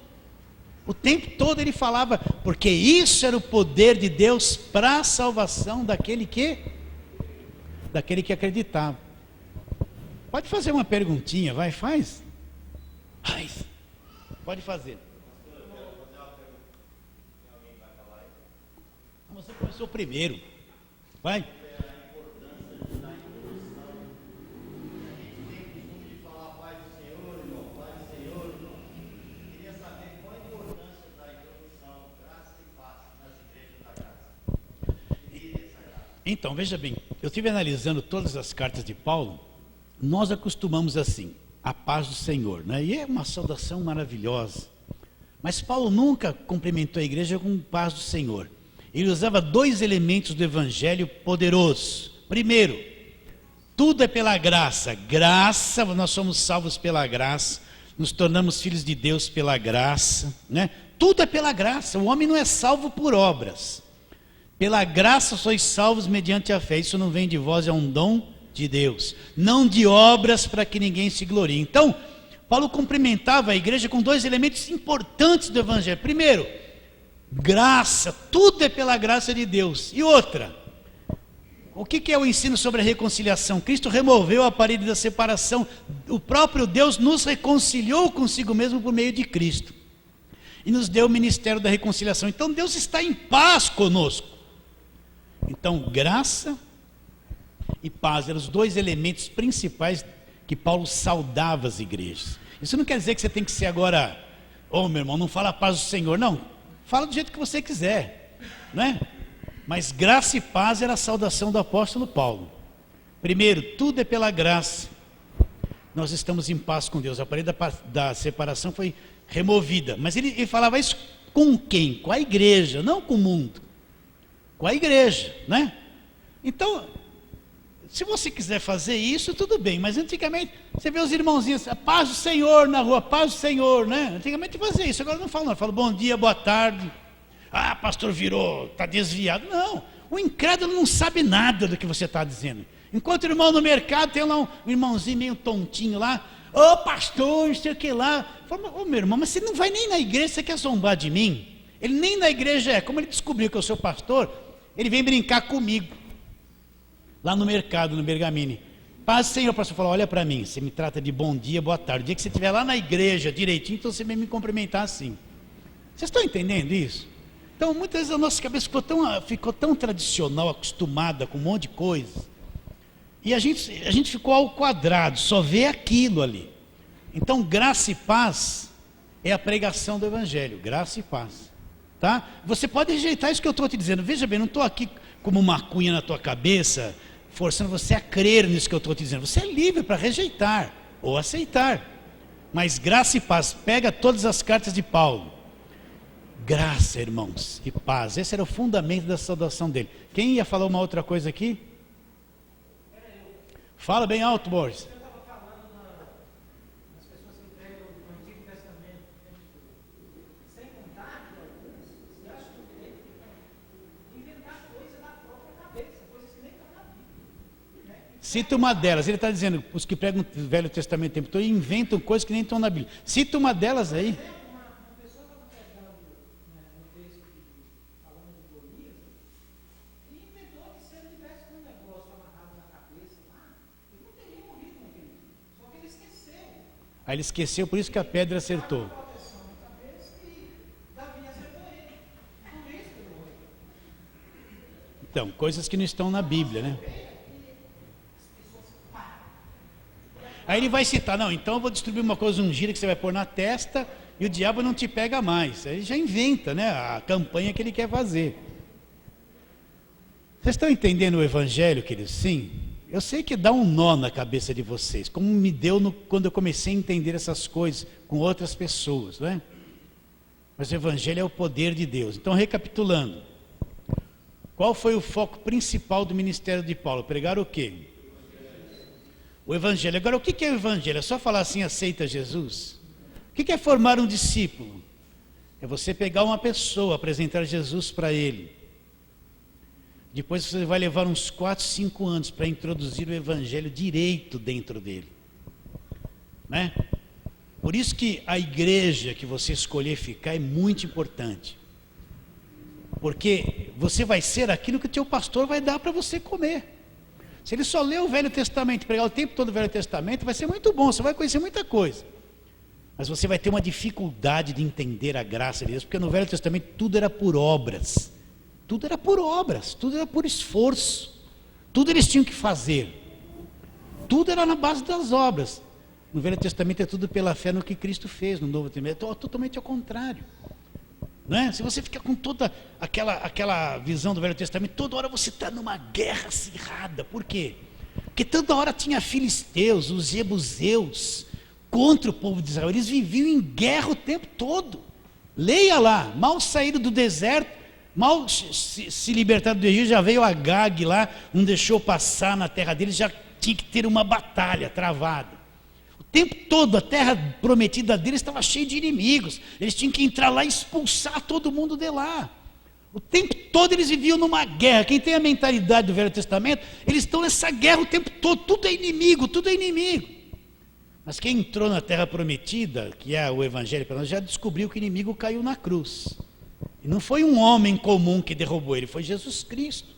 O tempo todo ele falava, porque isso era o poder de Deus para a salvação daquele que acreditava. Pode fazer uma perguntinha, vai, faz. Pode fazer. Você começou primeiro. Vai. Então, veja bem, eu estive analisando todas as cartas de Paulo. Nós acostumamos assim, a paz do Senhor, né? E é uma saudação maravilhosa. Mas Paulo nunca cumprimentou a igreja com paz do Senhor. Ele usava dois elementos do evangelho poderosos. Primeiro, tudo é pela graça. Graça, nós somos salvos pela graça, nos tornamos filhos de Deus pela graça, né? Tudo é pela graça. O homem não é salvo por obras. Pela graça sois salvos mediante a fé. Isso não vem de vós, é um dom de Deus, não de obras para que ninguém se glorie. Então, Paulo cumprimentava a igreja com dois elementos importantes do evangelho. Primeiro, graça, tudo é pela graça de Deus. E outra, o que é o ensino sobre a reconciliação? Cristo removeu a parede da separação. O próprio Deus nos reconciliou consigo mesmo por meio de Cristo e nos deu o ministério da reconciliação. Então Deus está em paz conosco. Então, graça e paz eram os dois elementos principais que Paulo saudava as igrejas. Isso não quer dizer que você tem que ser agora, meu irmão, não fala a paz do Senhor, não. Fala do jeito que você quiser, né? Mas graça e paz era a saudação do apóstolo Paulo. Primeiro, tudo é pela graça. Nós estamos em paz com Deus. A parede da separação foi removida. Mas ele falava isso com quem? Com a igreja, não com o mundo. Com a igreja, né? Então, se você quiser fazer isso, tudo bem. Mas antigamente, você vê os irmãozinhos, a paz do Senhor na rua, paz do Senhor, né? Antigamente fazia isso, agora não fala não. Fala bom dia, boa tarde. Pastor virou, está desviado. Não, o incrédulo não sabe nada do que você está dizendo. Enquanto o irmão no mercado, tem lá um irmãozinho meio tontinho lá. Pastor, não sei o que lá. Fala, meu irmão, mas você não vai nem na igreja, você quer zombar de mim? Ele nem na igreja é. Como ele descobriu que eu sou pastor, ele vem brincar comigo. Lá no mercado, no Bergamini. Paz, Senhor, o pastor falou, olha para mim, você me trata de bom dia, boa tarde. O dia que você estiver lá na igreja direitinho, então você vem me cumprimentar assim. Vocês estão entendendo isso? Então, muitas vezes a nossa cabeça ficou tão tradicional, acostumada com um monte de coisa. E a gente ficou ao quadrado, só vê aquilo ali. Então, graça e paz é a pregação do evangelho, graça e paz. Tá? Você pode rejeitar isso que eu estou te dizendo. Veja bem, não estou aqui como uma cunha na tua cabeça, forçando você a crer nisso que eu estou te dizendo. Você é livre para rejeitar ou aceitar. Mas graça e paz, pega todas as cartas de Paulo. Graça, irmãos, e paz. Esse era o fundamento da saudação dele. Quem ia falar uma outra coisa aqui? Fala bem alto, Boris. Cita uma delas. Ele está dizendo, os que pregam o Velho Testamento o tempo todo inventam coisas que nem estão na Bíblia. Cita uma delas aí. Aí ele esqueceu, por isso que a pedra acertou. Então, coisas que não estão na Bíblia, né? Aí ele vai citar, não, então eu vou distribuir uma coisa ungida que você vai pôr na testa e o diabo não te pega mais. Aí já inventa, né, a campanha que ele quer fazer. Vocês estão entendendo o Evangelho, queridos? Sim. Eu sei que dá um nó na cabeça de vocês, como me deu quando eu comecei a entender essas coisas com outras pessoas, não é? Mas o Evangelho é o poder de Deus. Então, recapitulando, qual foi o foco principal do ministério de Paulo? Pregar o quê? O Evangelho. Agora, o que é o Evangelho? É só falar assim, aceita Jesus? O que é formar um discípulo? É você pegar uma pessoa, apresentar Jesus para ele. Depois você vai levar uns 4, 5 anos para introduzir o Evangelho direito dentro dele, né? Por isso que a igreja que você escolher ficar é muito importante, porque você vai ser aquilo que o teu pastor vai dar para você comer. Se ele só ler o Velho Testamento, pregar o tempo todo o Velho Testamento, vai ser muito bom, você vai conhecer muita coisa, mas você vai ter uma dificuldade de entender a graça de Deus, porque no Velho Testamento tudo era por obras. Tudo era por obras, tudo era por esforço, tudo eles tinham que fazer, tudo era na base das obras. No Velho Testamento é tudo pela fé no que Cristo fez, no Novo Testamento é totalmente ao contrário, não é? Se você fica com toda aquela visão do Velho Testamento, toda hora você está numa guerra acirrada. Por quê? Porque toda hora tinha filisteus, os jebuseus, contra o povo de Israel, eles viviam em guerra o tempo todo. Leia lá, mal saíram do deserto, mal se libertaram do Egito, já veio Agag lá, não deixou passar na terra deles, já tinha que ter uma batalha travada. O tempo todo a terra prometida deles estava cheia de inimigos, eles tinham que entrar lá e expulsar todo mundo de lá. O tempo todo eles viviam numa guerra. Quem tem a mentalidade do Velho Testamento, eles estão nessa guerra o tempo todo, tudo é inimigo, tudo é inimigo. Mas quem entrou na terra prometida, que é o Evangelho, já descobriu que o inimigo caiu na cruz. E não foi um homem comum que derrubou ele, foi Jesus Cristo.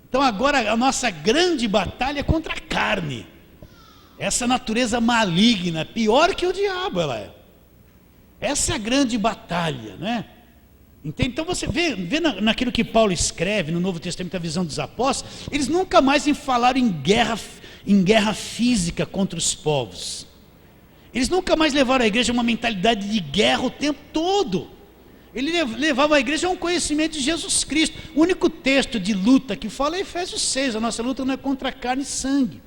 Então agora a nossa grande batalha é contra a carne. Essa natureza maligna, pior que o diabo ela é. Essa é a grande batalha, né? Então você vê naquilo que Paulo escreve no Novo Testamento, a visão dos apóstolos, eles nunca mais falaram em guerra física contra os povos. Eles nunca mais levaram a igreja a uma mentalidade de guerra o tempo todo. Ele levava a igreja a um conhecimento de Jesus Cristo. O único texto de luta que fala é Efésios 6. A nossa luta não é contra carne e sangue,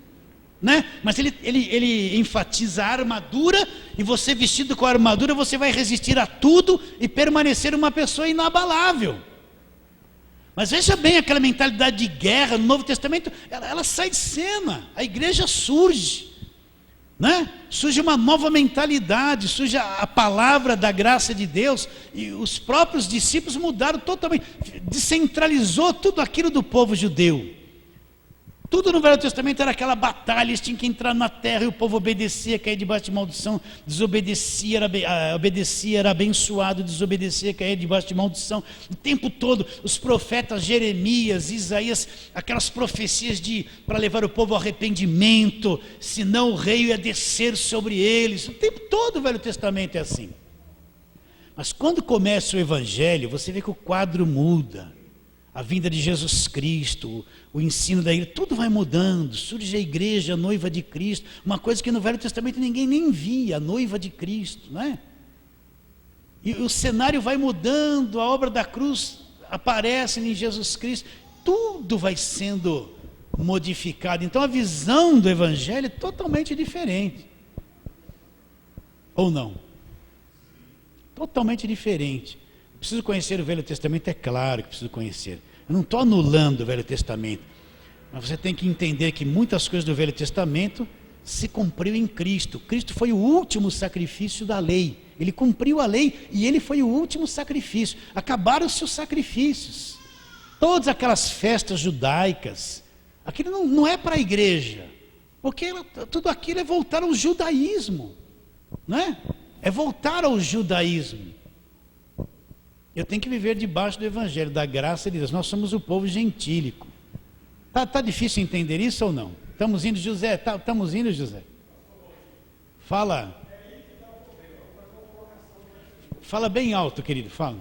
né? Mas ele enfatiza a armadura. E você vestido com a armadura, você vai resistir a tudo e permanecer uma pessoa inabalável. Mas veja bem, aquela mentalidade de guerra no Novo Testamento, ela sai de cena. A igreja surge, né? Surge uma nova mentalidade, surge a palavra da graça de Deus, e os próprios discípulos mudaram totalmente, descentralizou tudo aquilo do povo judeu. Tudo no Velho Testamento era aquela batalha, eles tinham que entrar na terra e o povo obedecia, caía debaixo de maldição, desobedecia, obedecia, era abençoado, desobedecia, caía debaixo de maldição. O tempo todo, os profetas Jeremias, Isaías, aquelas profecias para levar o povo ao arrependimento, senão o rei ia descer sobre eles. O tempo todo o Velho Testamento é assim. Mas quando começa o Evangelho, você vê que o quadro muda. A vinda de Jesus Cristo, o ensino da igreja, tudo vai mudando, surge a igreja, a noiva de Cristo, uma coisa que no Velho Testamento ninguém nem via, a noiva de Cristo, não é? E o cenário vai mudando, a obra da cruz aparece em Jesus Cristo, tudo vai sendo modificado. Então a visão do Evangelho é totalmente diferente. Ou não? Totalmente diferente. Preciso conhecer o Velho Testamento, é claro que preciso conhecer. Eu não estou anulando o Velho Testamento, mas você tem que entender que muitas coisas do Velho Testamento se cumpriu em Cristo. Cristo foi o último sacrifício da lei. Ele cumpriu a lei e ele foi o último sacrifício. Acabaram-se os sacrifícios. Todas aquelas festas judaicas, Aquilo não é para a igreja, porque tudo aquilo é voltar ao judaísmo, não é? É voltar ao judaísmo. Eu tenho que viver debaixo do evangelho, da graça de Deus. Nós somos o povo gentílico. Tá difícil entender isso ou não? Estamos indo, José? Estamos indo, José? Fala. Fala bem alto, querido, fala.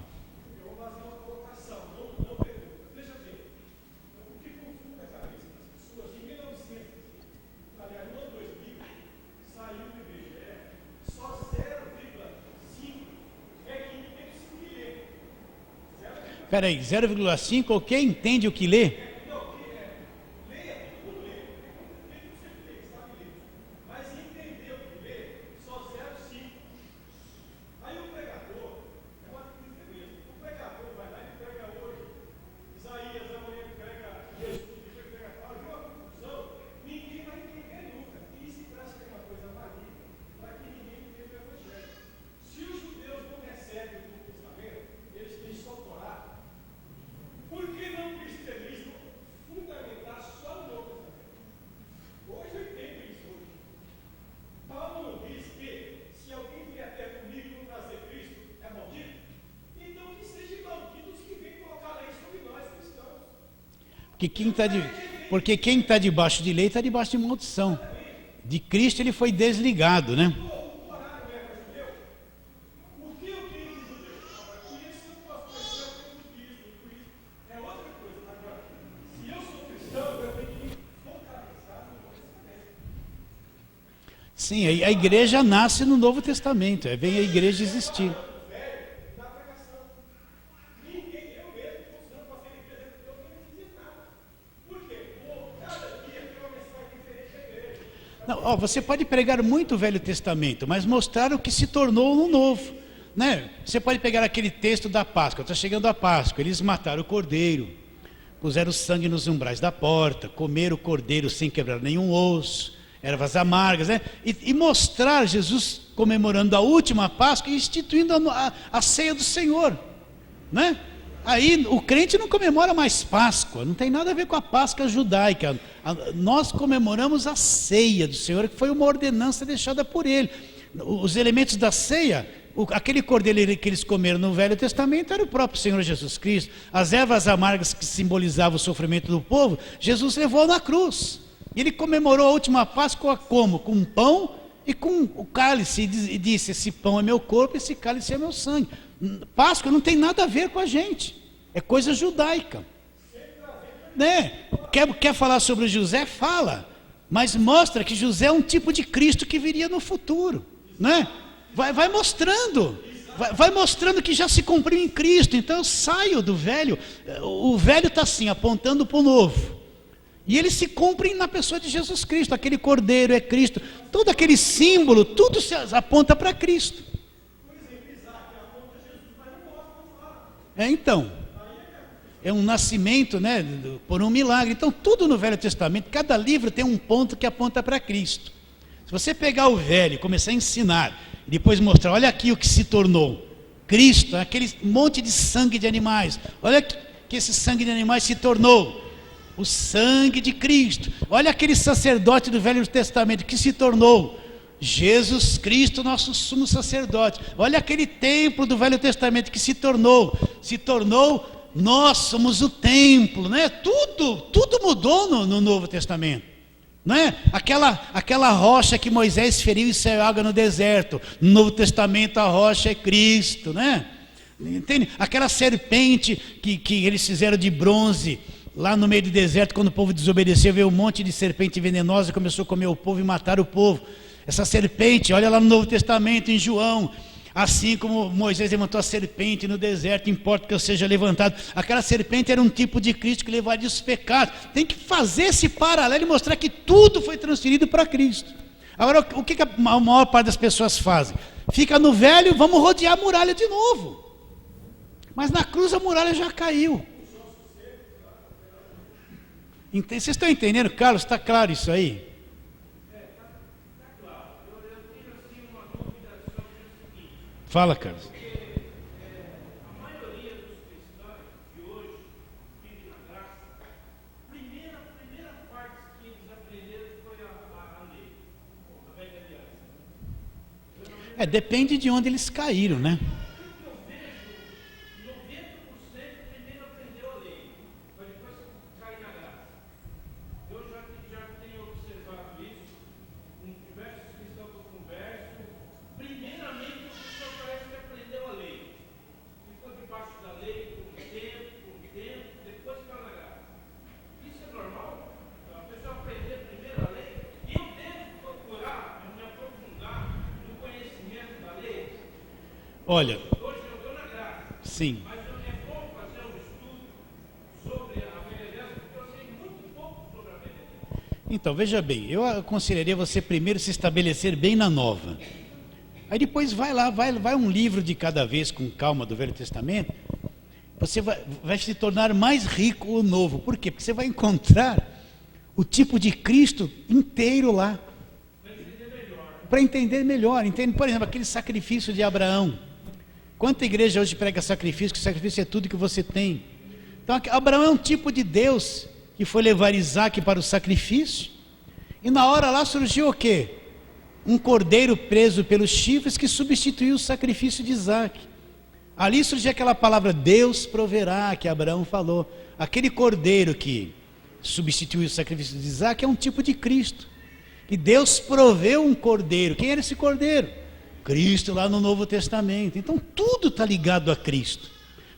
Peraí, 0,5, ok? Entende o que lê? Porque quem está debaixo de lei está debaixo de maldição. De Cristo ele foi desligado, né? Sim, a igreja nasce no Novo Testamento, vem a igreja existir. Não, você pode pregar muito o Velho Testamento, mas mostrar o que se tornou no Novo, né? Você pode pegar aquele texto da Páscoa, está chegando a Páscoa, eles mataram o cordeiro, puseram sangue nos umbrais da porta, comeram o cordeiro sem quebrar nenhum osso, ervas amargas, né? E mostrar Jesus comemorando a última Páscoa e instituindo a ceia do Senhor, né? Aí o crente não comemora mais Páscoa, não tem nada a ver com a Páscoa judaica. Nós comemoramos a ceia do Senhor, que foi uma ordenança deixada por Ele. Os elementos da ceia, aquele cordeiro que eles comeram no Velho Testamento era o próprio Senhor Jesus Cristo. As ervas amargas que simbolizavam o sofrimento do povo, Jesus levou na cruz. E Ele comemorou a última Páscoa como? Com pão e com o cálice, e disse: esse pão é meu corpo, esse cálice é meu sangue. Páscoa não tem nada a ver com a gente, é coisa judaica, né? Quer falar sobre José? Fala, mas mostra que José é um tipo de Cristo que viria no futuro, né? Vai mostrando, vai mostrando que já se cumpriu em Cristo. Então eu saio do velho, o velho está assim, apontando para o novo, e ele se cumpre na pessoa de Jesus Cristo. Aquele cordeiro é Cristo, todo aquele símbolo, tudo se aponta para Cristo. Então, é um nascimento, né, por um milagre. Então, tudo no Velho Testamento, cada livro tem um ponto que aponta para Cristo. Se você pegar o velho e começar a ensinar, e depois mostrar, olha aqui o que se tornou Cristo, aquele monte de sangue de animais, olha que esse sangue de animais se tornou o sangue de Cristo. Olha aquele sacerdote do Velho Testamento que se tornou Jesus Cristo, nosso sumo sacerdote. Olha aquele templo do Velho Testamento que se tornou, nós somos o templo, né? Tudo mudou no Novo Testamento, né? Aquela rocha que Moisés feriu e saiu água no deserto, no Novo Testamento a rocha é Cristo, né? Entende? Aquela serpente que eles fizeram de bronze lá no meio do deserto, quando o povo desobedeceu, veio um monte de serpente venenosa, começou a comer o povo e matar o povo. Essa serpente, olha lá no Novo Testamento, em João, assim como Moisés levantou a serpente no deserto, importa que eu seja levantado. Aquela serpente era um tipo de Cristo que levaria os pecados. Tem que fazer esse paralelo e mostrar que tudo foi transferido para Cristo. Agora, o que a maior parte das pessoas fazem? Fica no velho, vamos rodear a muralha de novo. Mas na cruz a muralha já caiu. Vocês estão entendendo, Carlos? Está claro isso aí? Fala, Carlos. A maioria dos cristãos de hoje vive na graça. Primeira parte Depende de onde eles caíram, né? Olha, sim. Então, veja bem, eu aconselharia você primeiro se estabelecer bem na nova. Aí depois vai lá, vai um livro de cada vez com calma do Velho Testamento. Você vai se tornar mais rico o novo. Por quê? Porque você vai encontrar o tipo de Cristo inteiro lá. Para entender melhor. Entende? Por exemplo, aquele sacrifício de Abraão. Quanta igreja hoje prega sacrifício, que sacrifício é tudo que você tem. Então, Abraão é um tipo de Deus que foi levar Isaac para o sacrifício. E na hora lá surgiu o quê? Um cordeiro preso pelos chifres que substituiu o sacrifício de Isaac. Ali surgiu aquela palavra Deus proverá, que Abraão falou. Aquele cordeiro que substituiu o sacrifício de Isaac é um tipo de Cristo. E Deus proveu um cordeiro. Quem era esse cordeiro? Cristo lá no Novo Testamento. Então tudo está ligado a Cristo.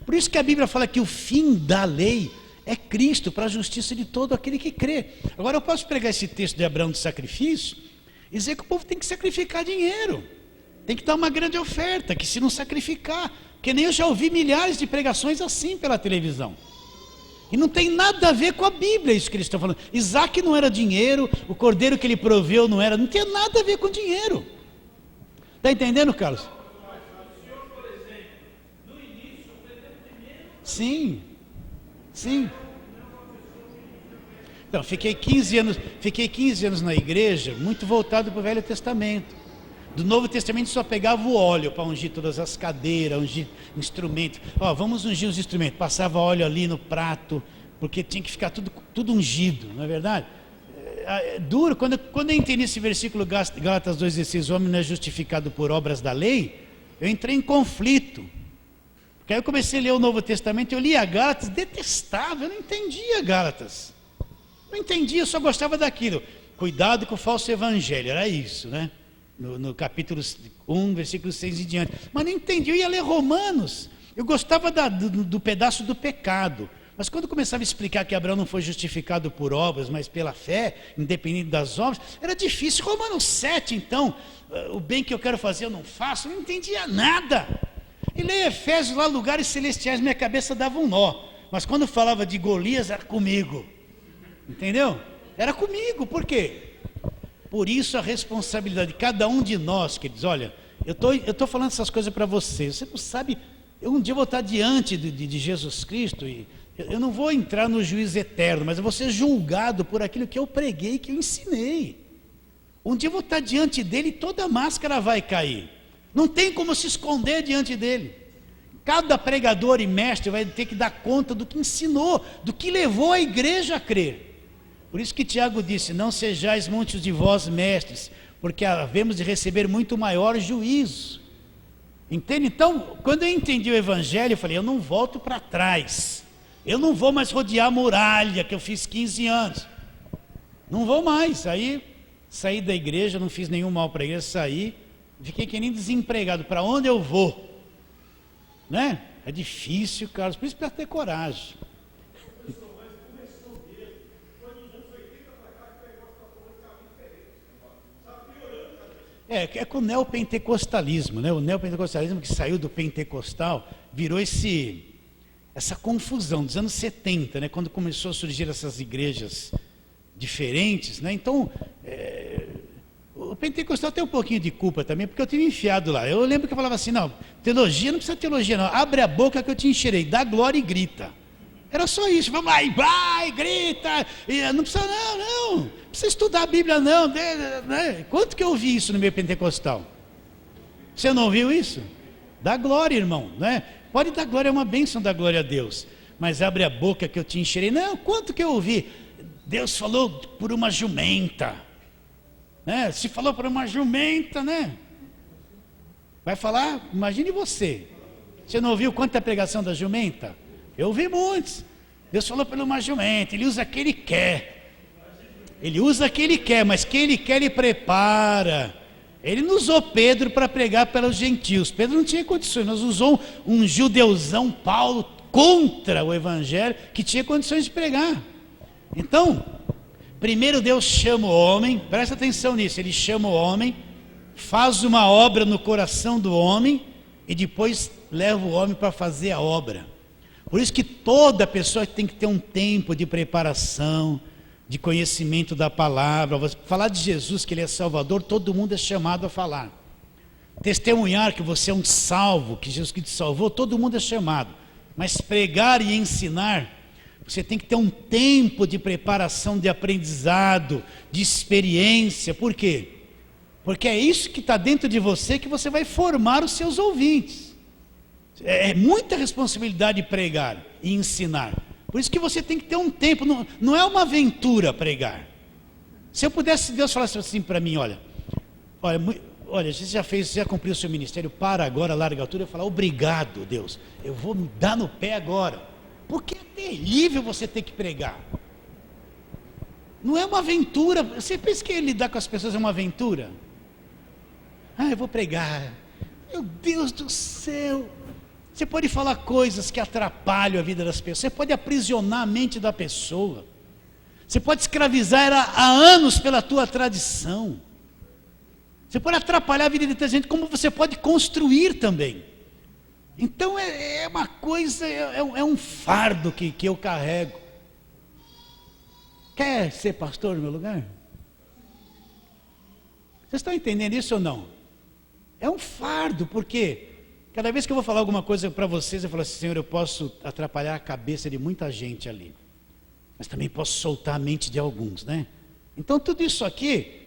Por isso que a Bíblia fala que o fim da lei é Cristo, para a justiça de todo aquele que crê. Agora eu posso pregar esse texto de Abraão de sacrifício e dizer que o povo tem que sacrificar dinheiro, tem que dar uma grande oferta, que se não sacrificar, que nem eu já ouvi milhares de pregações assim pela televisão. E não tem nada a ver com a Bíblia isso que eles estão falando. Isaac não era dinheiro, o cordeiro que ele proveu não tem nada a ver com dinheiro. Está entendendo, Carlos? Sim. Sim. Então, fiquei 15 anos na igreja, muito voltado para o Velho Testamento. Do Novo Testamento só pegava o óleo para ungir todas as cadeiras, ungir instrumentos. Vamos ungir os instrumentos. Passava óleo ali no prato, porque tinha que ficar tudo ungido, não é verdade? É duro. Quando eu entendi esse versículo, Gálatas 2,16, o homem não é justificado por obras da lei, eu entrei em conflito. Porque aí eu comecei a ler o Novo Testamento, eu lia Gálatas, detestava, eu não entendia Gálatas. Não entendia, eu só gostava daquilo. Cuidado com o falso evangelho, era isso, né? No capítulo 1, versículo 6 e diante. Mas não entendi, eu ia ler Romanos. Eu gostava do pedaço do pecado. Mas quando começava a explicar que Abraão não foi justificado por obras, mas pela fé, independente das obras, era difícil. Romanos 7, então, o bem que eu quero fazer eu não faço, eu não entendia nada. E leia Efésios lá, lugares celestiais, minha cabeça dava um nó. Mas quando falava de Golias, era comigo. Entendeu? Era comigo, por quê? Por isso a responsabilidade de cada um de nós, queridos, olha, eu estou falando essas coisas para você. Você não sabe, um dia eu vou estar diante de Jesus Cristo e eu não vou entrar no juízo eterno, mas eu vou ser julgado por aquilo que eu preguei, que eu ensinei. Um dia eu vou estar diante dele e toda a máscara vai cair. Não tem como se esconder diante dele. Cada pregador e mestre vai ter que dar conta do que ensinou, do que levou a igreja a crer. Por isso que Tiago disse, não sejais muitos de vós mestres, porque havemos de receber muito maior juízo. Entende? Então, quando eu entendi o evangelho, eu falei, eu não volto para trás. Eu não vou mais rodear a muralha, que eu fiz 15 anos. Não vou mais. Aí, saí da igreja, não fiz nenhum mal para a igreja, saí. Fiquei que nem desempregado, para onde eu vou? Né? É difícil, Carlos, por isso precisa ter coragem. É com o neopentecostalismo, né? O neopentecostalismo que saiu do pentecostal, virou essa confusão dos anos 70, né? Quando começou a surgir essas igrejas diferentes, né? Então, o pentecostal tem um pouquinho de culpa também, porque eu tive enfiado lá. Eu lembro que eu falava assim, não, teologia, não precisa teologia não, abre a boca que eu te encherei, dá glória e grita. Era só isso, vamos lá, vai, grita, e não precisa não precisa estudar a Bíblia não, né? Quanto que eu ouvi isso no meio pentecostal? Você não ouviu isso? Dá glória, irmão, né? Pode dar glória, é uma bênção dar glória a Deus, mas abre a boca que eu te encherei. Não, quanto que eu ouvi? Deus falou por uma jumenta, né? Se falou por uma jumenta, né? Vai falar, imagine você. Você não ouviu quanta pregação da jumenta? Eu ouvi muitos. Deus falou pelo uma jumenta, ele usa quem ele quer. Ele usa quem ele quer, mas quem ele quer ele prepara. Ele não usou Pedro para pregar pelos gentios. Pedro não tinha condições, nós usou um judeuzão, Paulo, contra o evangelho, que tinha condições de pregar. Então, primeiro Deus chama o homem, presta atenção nisso, ele chama o homem, faz uma obra no coração do homem e depois leva o homem para fazer a obra. Por isso que toda pessoa tem que ter um tempo de preparação, de conhecimento da palavra. Falar de Jesus, que ele é Salvador, todo mundo é chamado a falar. Testemunhar que você é um salvo, que Jesus que te salvou, todo mundo é chamado. Mas pregar e ensinar, você tem que ter um tempo de preparação, de aprendizado, de experiência. Por quê? Porque é isso que está dentro de você que você vai formar os seus ouvintes. É muita responsabilidade pregar e ensinar. Por isso que você tem que ter um tempo, não é uma aventura pregar. Se eu pudesse, Deus falasse assim para mim, olha, você já cumpriu o seu ministério, para agora, larga tudo, eu falar, obrigado Deus, eu vou me dar no pé agora, porque é terrível você ter que pregar. Não é uma aventura, você pensa que lidar com as pessoas é uma aventura? Eu vou pregar, meu Deus do céu. Você pode falar coisas que atrapalham a vida das pessoas, você pode aprisionar a mente da pessoa, você pode escravizar ela há anos pela tua tradição, você pode atrapalhar a vida de tanta gente, como você pode construir também. Então é uma coisa, é um fardo que eu carrego. Quer ser pastor no meu lugar? Vocês estão entendendo isso ou não? É um fardo, porque cada vez que eu vou falar alguma coisa para vocês, eu falo assim, Senhor, eu posso atrapalhar a cabeça de muita gente ali, mas também posso soltar a mente de alguns, né? Então tudo isso aqui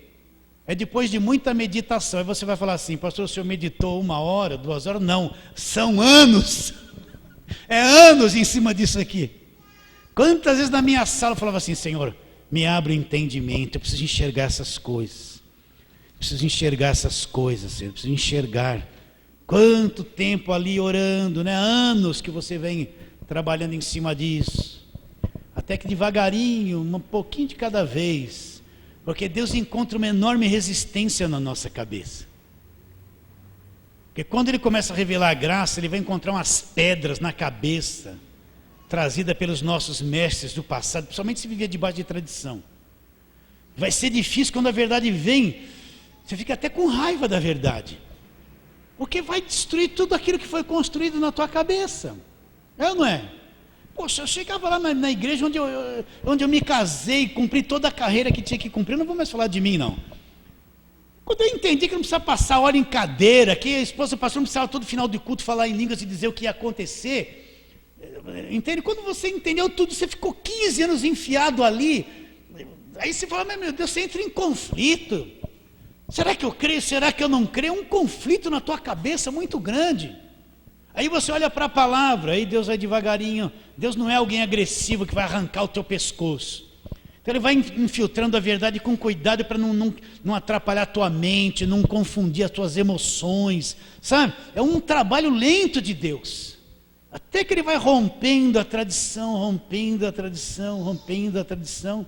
é depois de muita meditação. Aí você vai falar assim, pastor, o senhor meditou 1 hora, 2 horas? Não, são anos. É anos em cima disso aqui. Quantas vezes na minha sala eu falava assim, Senhor, me abre o entendimento, eu preciso enxergar essas coisas. Preciso enxergar essas coisas, Senhor, preciso enxergar. Quanto tempo ali orando, né? Anos que você vem trabalhando em cima disso. Até que devagarinho, um pouquinho de cada vez. Porque Deus encontra uma enorme resistência na nossa cabeça. Porque quando Ele começa a revelar a graça, Ele vai encontrar umas pedras na cabeça, trazida pelos nossos mestres do passado, principalmente se viver debaixo de tradição. Vai ser difícil quando a verdade vem, você fica até com raiva da verdade. Porque vai destruir tudo aquilo que foi construído na tua cabeça. É ou não é? Poxa, eu chegava lá na igreja onde eu me casei, cumpri toda a carreira que tinha que cumprir, eu não vou mais falar de mim não. Quando eu entendi que não precisava passar hora em cadeira, que a esposa do pastor não precisava todo final de culto falar em línguas e dizer o que ia acontecer, entende? Quando você entendeu tudo, você ficou 15 anos enfiado ali, aí você fala, meu Deus, você entra em conflito. Será que eu creio? Será que eu não creio? É um conflito na tua cabeça muito grande. Aí você olha para a palavra, aí Deus vai devagarinho. Deus não é alguém agressivo que vai arrancar o teu pescoço. Então Ele vai infiltrando a verdade com cuidado para não atrapalhar a tua mente, não confundir as tuas emoções, sabe? É um trabalho lento de Deus. Até que Ele vai rompendo a tradição, rompendo a tradição, rompendo a tradição.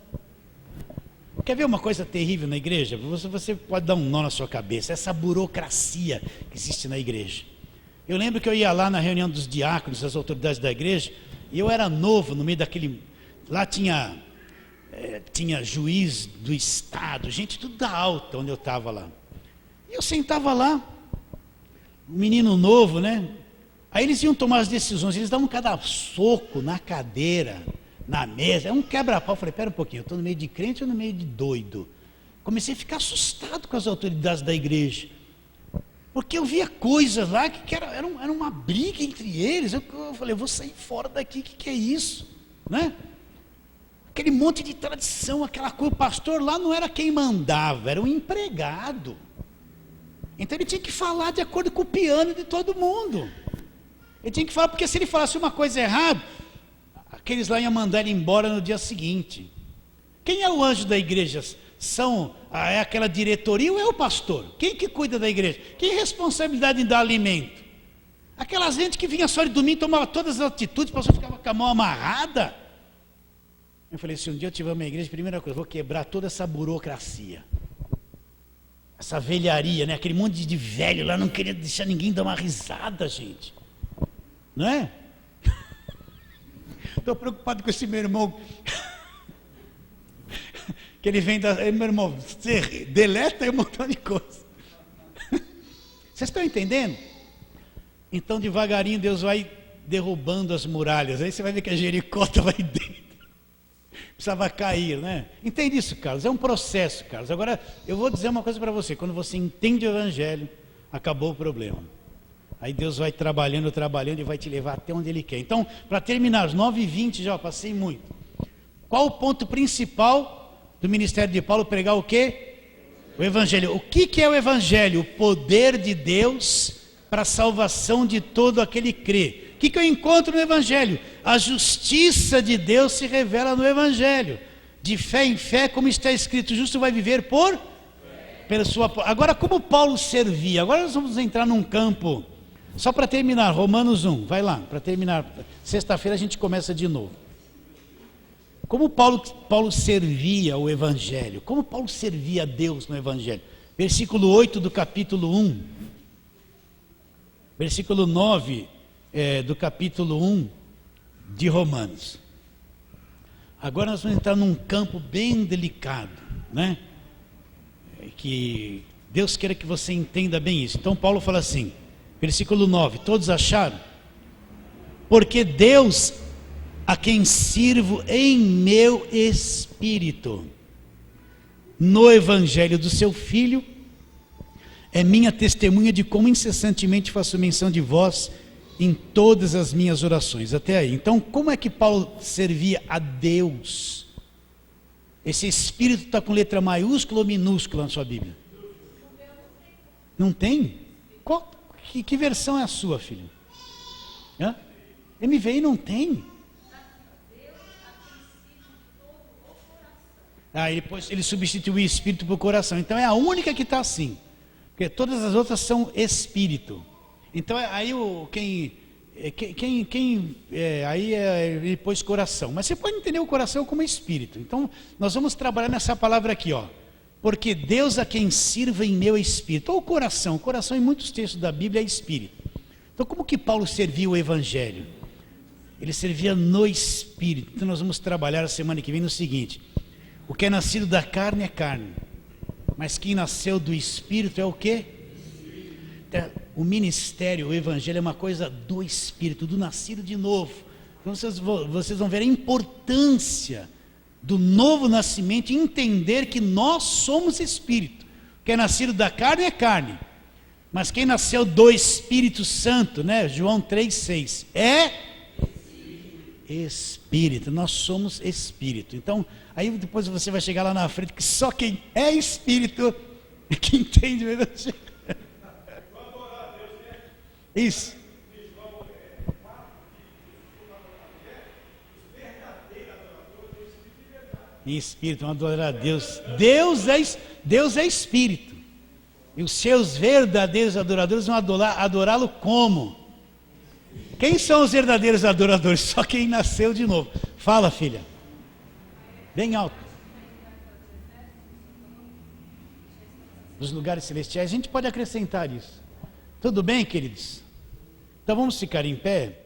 Quer ver uma coisa terrível na igreja? Você pode dar um nó na sua cabeça, essa burocracia que existe na igreja. Eu lembro que eu ia lá na reunião dos diáconos, das autoridades da igreja, e eu era novo no meio daquele... Lá tinha juiz do estado, gente tudo da alta onde eu estava lá. E eu sentava lá, um menino novo, né? Aí eles iam tomar as decisões, eles davam cada soco na cadeira, na mesa, é um quebra-pau. Eu falei, pera um pouquinho, eu estou no meio de crente ou no meio de doido? Comecei a ficar assustado com as autoridades da igreja, porque eu via coisas lá que era uma briga entre eles. Eu falei, eu vou sair fora daqui, o que é isso? Né? Aquele monte de tradição, aquela coisa, o pastor lá não era quem mandava, era um empregado. Então ele tinha que falar de acordo com o piano de todo mundo. Ele tinha que falar, porque se ele falasse uma coisa errada, aqueles lá iam mandar ele embora no dia seguinte. Quem é o anjo da igreja? é aquela diretoria ou é o pastor? Quem que cuida da igreja? Quem tem responsabilidade em dar alimento? Aquela gente que vinha só de domingo, tomava todas as atitudes, o pastor ficava com a mão amarrada. Eu falei, se um dia eu tiver uma igreja, primeira coisa, vou quebrar toda essa burocracia. Essa velharia, né? Aquele monte de velho lá, não queria deixar ninguém dar uma risada, gente. Não é? Estou preocupado com esse meu irmão. Que ele vem da... Meu irmão, você deleta aí um montão de coisa. Vocês estão entendendo? Então devagarinho Deus vai derrubando as muralhas. Aí você vai ver que a Jericó estava aí dentro. Precisava cair, né? Entende isso, Carlos? É um processo, Carlos. Agora, eu vou dizer uma coisa para você. Quando você entende o Evangelho, acabou o problema. Aí Deus vai trabalhando e vai te levar até onde Ele quer. Então, para terminar, às 9h20, já passei muito. Qual o ponto principal do ministério de Paulo? Pregar o quê? O Evangelho. O que é o Evangelho? O poder de Deus para a salvação de todo aquele que crê. O que eu encontro no Evangelho? A justiça de Deus se revela no Evangelho. De fé em fé, como está escrito, o justo vai viver pela sua... Agora, como Paulo servia? Agora nós vamos entrar num campo... Só para terminar, Romanos 1, vai lá, para terminar. Sexta-feira a gente começa de novo. Como Paulo servia o Evangelho? Como Paulo servia a Deus no Evangelho? Versículo 8 do capítulo 1. Versículo 9 do capítulo 1 de Romanos. Agora nós vamos entrar num campo bem delicado, né? Que Deus queira que você entenda bem isso. Então Paulo fala assim, versículo 9, todos acharam? Porque Deus, a quem sirvo em meu espírito, no Evangelho do seu Filho, é minha testemunha de como incessantemente faço menção de vós em todas as minhas orações. Até aí. Então, como é que Paulo servia a Deus? Esse Espírito está com letra maiúscula ou minúscula na sua Bíblia? Não tem? Que versão é a sua, filho? Hã? NVI não tem. Ele substituiu o Espírito por Coração. Então é a única que está assim. Porque todas as outras são Espírito. Então aí ele pôs Coração. Mas você pode entender o Coração como Espírito. Então nós vamos trabalhar nessa palavra aqui, ó. Porque Deus a quem sirva em meu espírito. Ou coração. Coração em muitos textos da Bíblia é espírito. Então como que Paulo servia o Evangelho? Ele servia no espírito. Então nós vamos trabalhar a semana que vem no seguinte. O que é nascido da carne é carne. Mas quem nasceu do espírito é o quê? Então, o ministério, o Evangelho é uma coisa do espírito, do nascido de novo. Então vocês vão ver a importância do novo nascimento e entender que nós somos espírito. Quem é nascido da carne é carne, mas quem nasceu do Espírito Santo, né? João 3,6 é espírito. Nós somos espírito. Então aí depois você vai chegar lá na frente que só quem é espírito é quem entende o Evangelho. Isso. Em espírito, vamos adorar a Deus. Deus é espírito. E os seus verdadeiros adoradores vão adorá-lo como? Quem são os verdadeiros adoradores? Só quem nasceu de novo. Fala, filha. Bem alto. Os lugares celestiais, a gente pode acrescentar isso. Tudo bem, queridos? Então vamos ficar em pé.